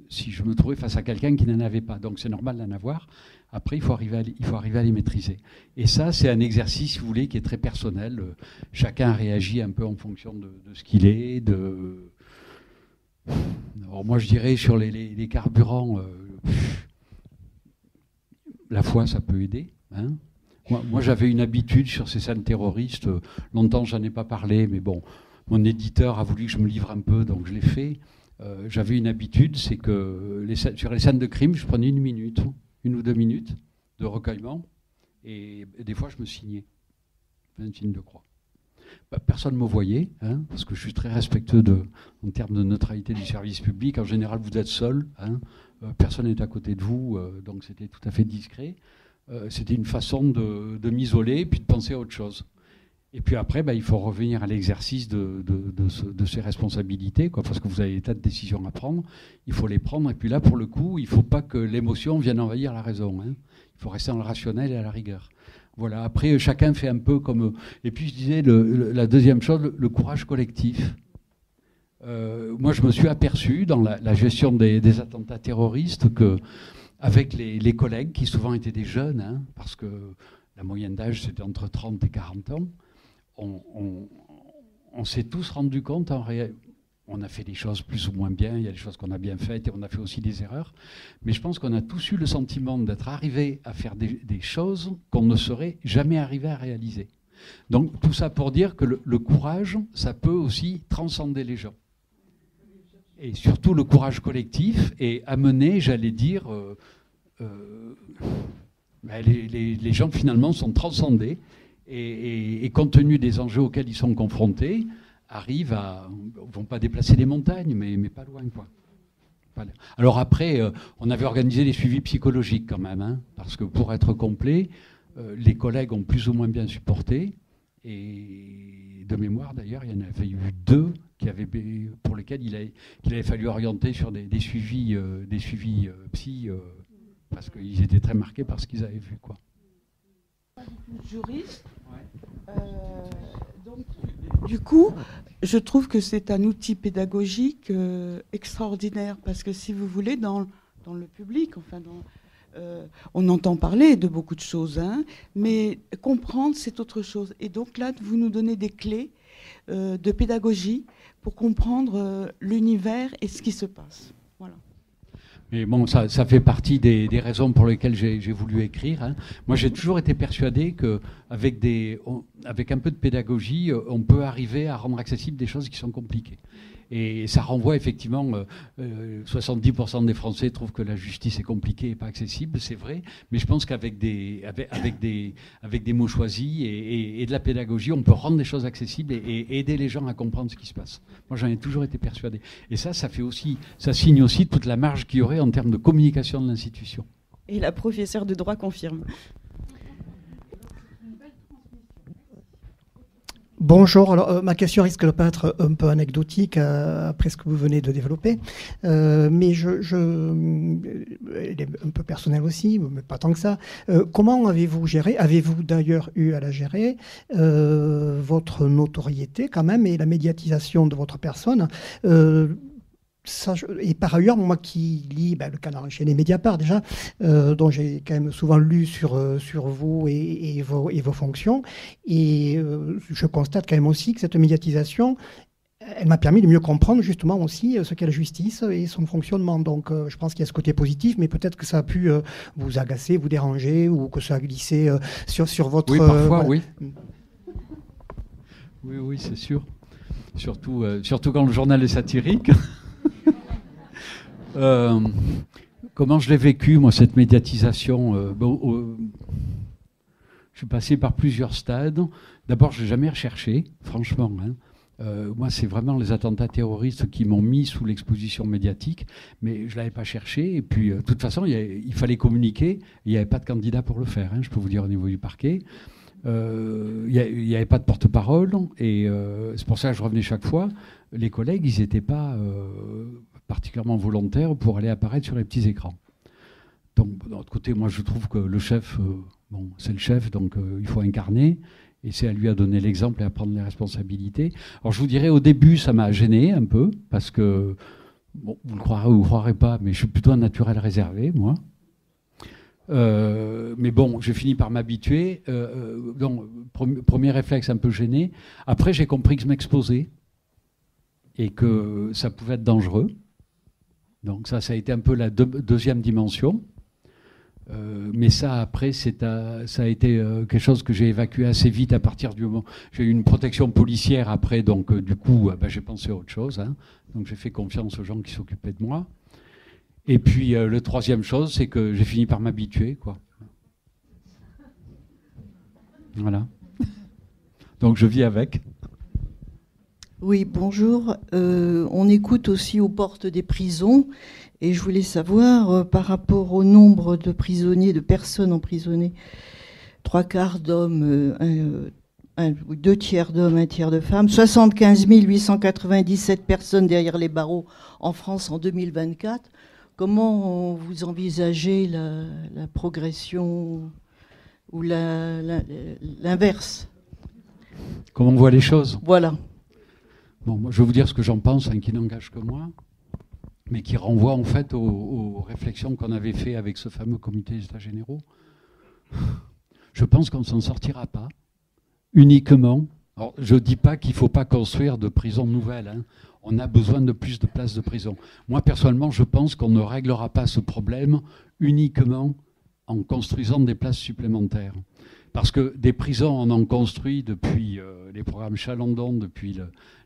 si je me trouvais face à quelqu'un qui n'en avait pas. Donc c'est normal d'en avoir. Après, il faut arriver à les maîtriser. Et ça, c'est un exercice, si vous voulez, qui est très personnel. Chacun réagit un peu en fonction de ce qu'il est. Alors moi, je dirais sur les carburants, la foi, ça peut aider. Hein. Moi, j'avais une habitude sur ces scènes terroristes. Longtemps, j'en ai pas parlé, mais bon, mon éditeur a voulu que je me livre un peu, donc je l'ai fait. J'avais une habitude, c'est que sur les scènes de crime, je prenais 1 ou 2 minutes de recueillement, et des fois, je me signais. Un signe de croix. Personne ne me voyait, hein, parce que je suis très respectueux en termes de neutralité du service public. En général, vous êtes seul, hein, personne n'est à côté de vous, donc c'était tout à fait discret. C'était une façon de m'isoler et puis de penser à autre chose. Et puis après, il faut revenir à l'exercice de ces responsabilités, quoi, parce que vous avez des tas de décisions à prendre. Il faut les prendre. Et puis là, pour le coup, il ne faut pas que l'émotion vienne envahir la raison. Hein. Il faut rester dans le rationnel et à la rigueur. Voilà. Après, chacun fait un peu comme... Et puis, je disais, la deuxième chose, le courage collectif. Moi, je me suis aperçu, dans la gestion des attentats terroristes, qu'avec les collègues, qui souvent étaient des jeunes, hein, parce que la moyenne d'âge, c'était entre 30 et 40 ans, on s'est tous rendu compte, on a fait des choses plus ou moins bien, il y a des choses qu'on a bien faites et on a fait aussi des erreurs, mais je pense qu'on a tous eu le sentiment d'être arrivés à faire des choses qu'on ne serait jamais arrivé à réaliser. Donc tout ça pour dire que le courage, ça peut aussi transcender les gens. Et surtout le courage collectif et amener, j'allais dire, les gens finalement sont transcendés et compte tenu des enjeux auxquels ils sont confrontés, arrivent ne vont pas déplacer les montagnes, mais pas loin, quoi. Voilà. Alors après, on avait organisé des suivis psychologiques quand même, hein, parce que pour être complet, les collègues ont plus ou moins bien supporté, et de mémoire d'ailleurs, il y en avait eu 2 pour lesquels il avait fallu orienter sur des suivis psy, parce qu'ils étaient très marqués par ce qu'ils avaient vu, quoi. Juriste. Donc, du coup, je trouve que c'est un outil pédagogique extraordinaire, parce que si vous voulez, dans le public, enfin, on entend parler de beaucoup de choses, hein, mais comprendre, c'est autre chose. Et donc là, vous nous donnez des clés de pédagogie pour comprendre l'univers et ce qui se passe. Voilà. Mais bon, ça fait partie des raisons pour lesquelles j'ai voulu écrire. Hein. Moi, j'ai toujours été persuadé qu'avec un peu de pédagogie, on peut arriver à rendre accessibles des choses qui sont compliquées. Et ça renvoie effectivement, 70% des Français trouvent que la justice est compliquée et pas accessible, c'est vrai. Mais je pense qu'avec des mots choisis et de la pédagogie, on peut rendre des choses accessibles et aider les gens à comprendre ce qui se passe. Moi, j'en ai toujours été persuadé. Et ça signe aussi toute la marge qu'il y aurait en termes de communication de l'institution. Et la professeure de droit confirme. Bonjour. Alors, ma question risque de paraître un peu anecdotique après ce que vous venez de développer, mais elle est un peu personnelle aussi, mais pas tant que ça. Comment avez-vous géré, avez-vous d'ailleurs eu à la gérer, votre notoriété quand même et la médiatisation de votre personne et par ailleurs, moi qui lis le Canard enchaîné Mediapart déjà, dont j'ai quand même souvent lu sur vous et vos fonctions, et je constate quand même aussi que cette médiatisation, elle m'a permis de mieux comprendre justement aussi ce qu'est la justice et son fonctionnement. Donc je pense qu'il y a ce côté positif, mais peut-être que ça a pu vous agacer, vous déranger, ou que ça a glissé sur votre... Oui, parfois, voilà. oui. Oui, c'est sûr. Surtout quand le journal est satirique. Comment je l'ai vécu, moi, cette médiatisation je suis passé par plusieurs stades. D'abord, je n'ai jamais recherché, franchement. Moi, c'est vraiment les attentats terroristes qui m'ont mis sous l'exposition médiatique, mais je ne l'avais pas cherché. Et puis, de toute façon, il fallait communiquer. Il n'y avait pas de candidat pour le faire, je peux vous dire, au niveau du parquet. Il n'y avait pas de porte-parole. Et c'est pour ça que je revenais chaque fois. Les collègues, ils n'étaient pas... particulièrement volontaire pour aller apparaître sur les petits écrans. Donc, d'un autre côté, moi, je trouve que le chef, c'est le chef, donc il faut incarner, et c'est à lui à donner l'exemple et à prendre les responsabilités. Alors, je vous dirais, au début, ça m'a gêné un peu, parce que, vous le croirez ou vous ne le croirez pas, mais je suis plutôt un naturel réservé, moi. Mais bon, j'ai fini par m'habituer. Donc, premier réflexe un peu gêné. Après, j'ai compris que je m'exposais, et que ça pouvait être dangereux. Donc ça a été un peu la deuxième dimension. Mais ça, après, ça a été quelque chose que j'ai évacué assez vite à partir du moment... J'ai eu une protection policière après, donc du coup, j'ai pensé à autre chose. Donc j'ai fait confiance aux gens qui s'occupaient de moi. Et puis, la troisième chose, c'est que j'ai fini par m'habituer, quoi. Voilà. Donc je vis avec. Oui, bonjour. On écoute aussi aux portes des prisons et je voulais savoir par rapport au nombre de prisonniers, de personnes emprisonnées, 3/4 d'hommes, 2 tiers d'hommes, 1 tiers de femmes, 75 897 personnes derrière les barreaux en France en 2024. Comment vous envisagez la progression ou l'inverse? Comment on voit les choses? Voilà. Bon, moi, je vais vous dire ce que j'en pense, qui n'engage que moi, mais qui renvoie en fait aux réflexions qu'on avait fait avec ce fameux comité des États généraux. Je pense qu'on ne s'en sortira pas uniquement. Alors, je ne dis pas qu'il ne faut pas construire de prisons nouvelles. On a besoin de plus de places de prison. Moi, personnellement, je pense qu'on ne réglera pas ce problème uniquement en construisant des places supplémentaires. Parce que des prisons, on en construit depuis les programmes Chalandon, depuis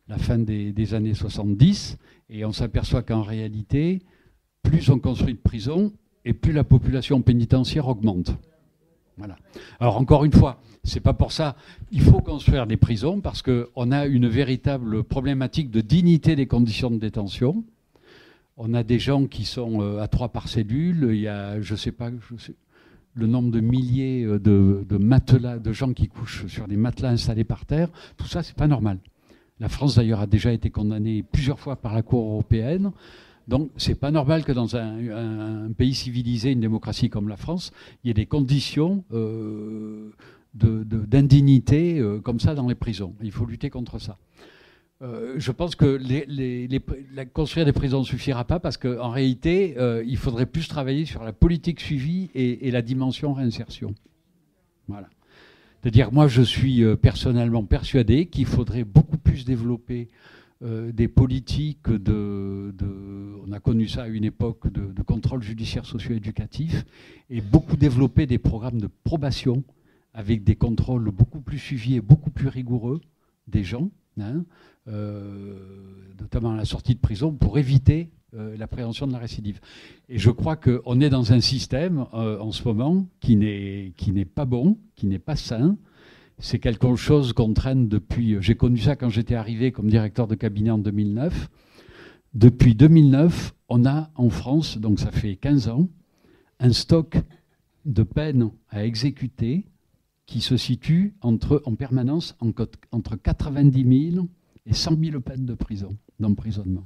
la fin des années 70, et on s'aperçoit qu'en réalité, plus on construit de prisons, et plus la population pénitentiaire augmente. Voilà. Alors encore une fois, c'est pas pour ça. Il faut construire des prisons parce qu'on a une véritable problématique de dignité des conditions de détention. On a des gens qui sont à 3 par cellule. Il y a, je sais le nombre de milliers de matelas, de gens qui couchent sur des matelas installés par terre. Tout ça, c'est pas normal. La France, d'ailleurs, a déjà été condamnée plusieurs fois par la Cour européenne. Donc, c'est pas normal que dans un pays civilisé, une démocratie comme la France, il y ait des conditions d'indignité comme ça dans les prisons. Il faut lutter contre ça. Je pense que construire des prisons ne suffira pas parce qu'en réalité, il faudrait plus travailler sur la politique suivie et la dimension réinsertion. Voilà. C'est-à-dire, moi, je suis personnellement persuadé qu'il faudrait beaucoup plus développer des politiques on a connu ça à une époque de contrôle judiciaire socio-éducatif et beaucoup développer des programmes de probation avec des contrôles beaucoup plus suivis et beaucoup plus rigoureux des gens, notamment à la sortie de prison, pour éviter la prévention de la récidive. Et je crois qu'on est dans un système en ce moment qui n'est pas bon, qui n'est pas sain. C'est quelque chose qu'on traîne depuis... J'ai connu ça quand j'étais arrivé comme directeur de cabinet en 2009. Depuis 2009, on a en France, donc ça fait 15 ans, un stock de peines à exécuter qui se situe en permanence entre 90 000 et 100 000 peines de prison, d'emprisonnement.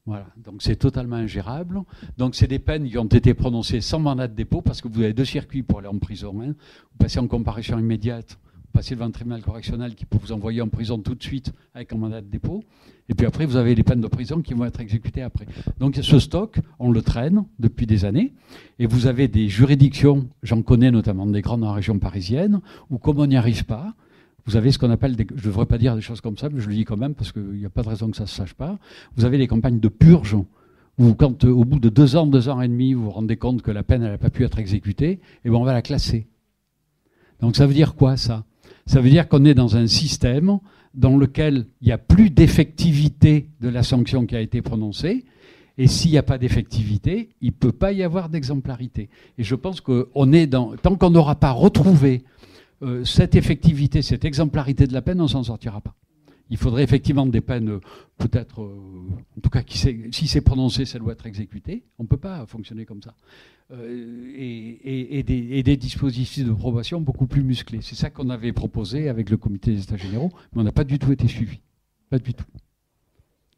Voilà, donc c'est totalement ingérable. Donc c'est des peines qui ont été prononcées sans mandat de dépôt, parce que vous avez 2 circuits pour aller en prison. Hein. Vous passez en comparution immédiate, vous passez devant un tribunal correctionnel qui peut vous envoyer en prison tout de suite avec un mandat de dépôt. Et puis après, vous avez les peines de prison qui vont être exécutées après. Donc ce stock, on le traîne depuis des années. Et vous avez des juridictions, j'en connais notamment des grandes dans la région parisienne, où comme on n'y arrive pas, vous avez ce qu'on appelle, je ne devrais pas dire des choses comme ça, mais je le dis quand même parce qu'il n'y a pas de raison que ça ne se sache pas. Vous avez des campagnes de purge où quand au bout de 2 ans, 2 ans et demi, vous vous rendez compte que la peine n'a pas pu être exécutée, et on va la classer. Donc ça veut dire quoi ça? Ça veut dire qu'on est dans un système dans lequel il n'y a plus d'effectivité de la sanction qui a été prononcée, et s'il n'y a pas d'effectivité, il ne peut pas y avoir d'exemplarité. Et je pense qu'on est dans... Tant qu'on n'aura pas retrouvé cette effectivité, cette exemplarité de la peine, on ne s'en sortira pas. Il faudrait effectivement des peines, peut-être, en tout cas, si c'est prononcé, ça doit être exécuté. On ne peut pas fonctionner comme ça. Et des dispositifs de probation beaucoup plus musclés. C'est ça qu'on avait proposé avec le comité des États généraux, mais on n'a pas du tout été suivi. Pas du tout.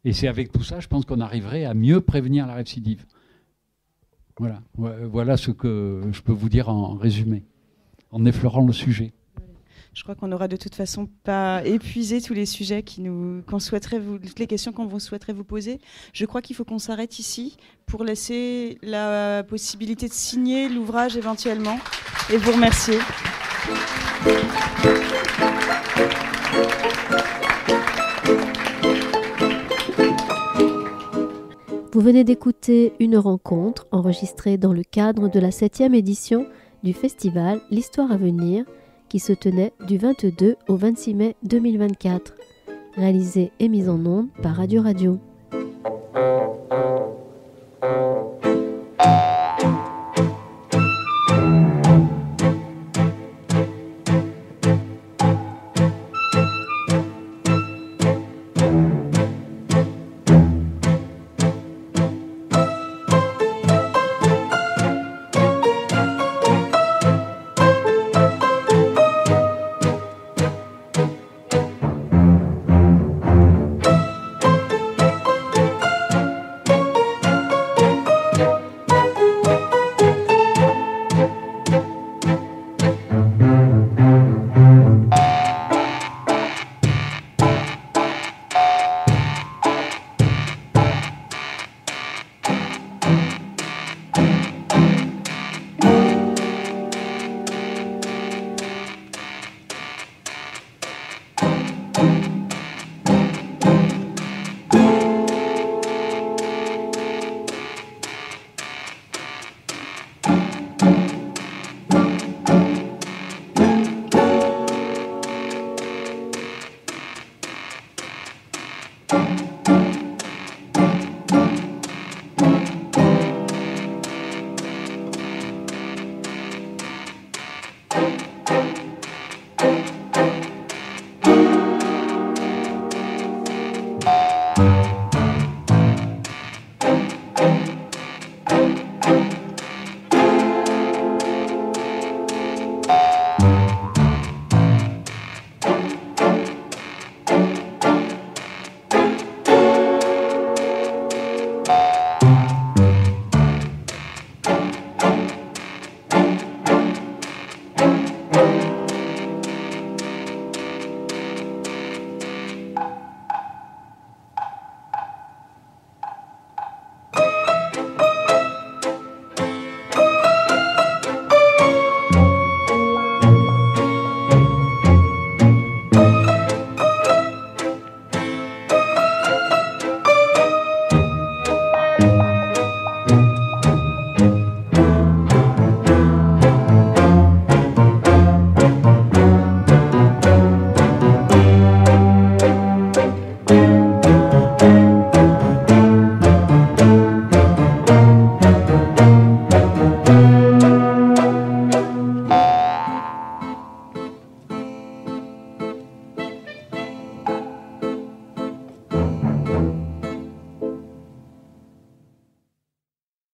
Et c'est avec tout ça, je pense qu'on arriverait à mieux prévenir la récidive. Voilà. Voilà ce que je peux vous dire en résumé, en effleurant le sujet. Je crois qu'on n'aura de toute façon pas épuisé tous les sujets toutes les questions qu'on souhaiterait vous poser. Je crois qu'il faut qu'on s'arrête ici pour laisser la possibilité de signer l'ouvrage éventuellement et vous remercier. Vous venez d'écouter une rencontre enregistrée dans le cadre de la 7e édition du festival L'Histoire à venir, qui se tenait du 22 au 26 mai 2024, réalisée et mise en onde par Radio Radio. Thank you.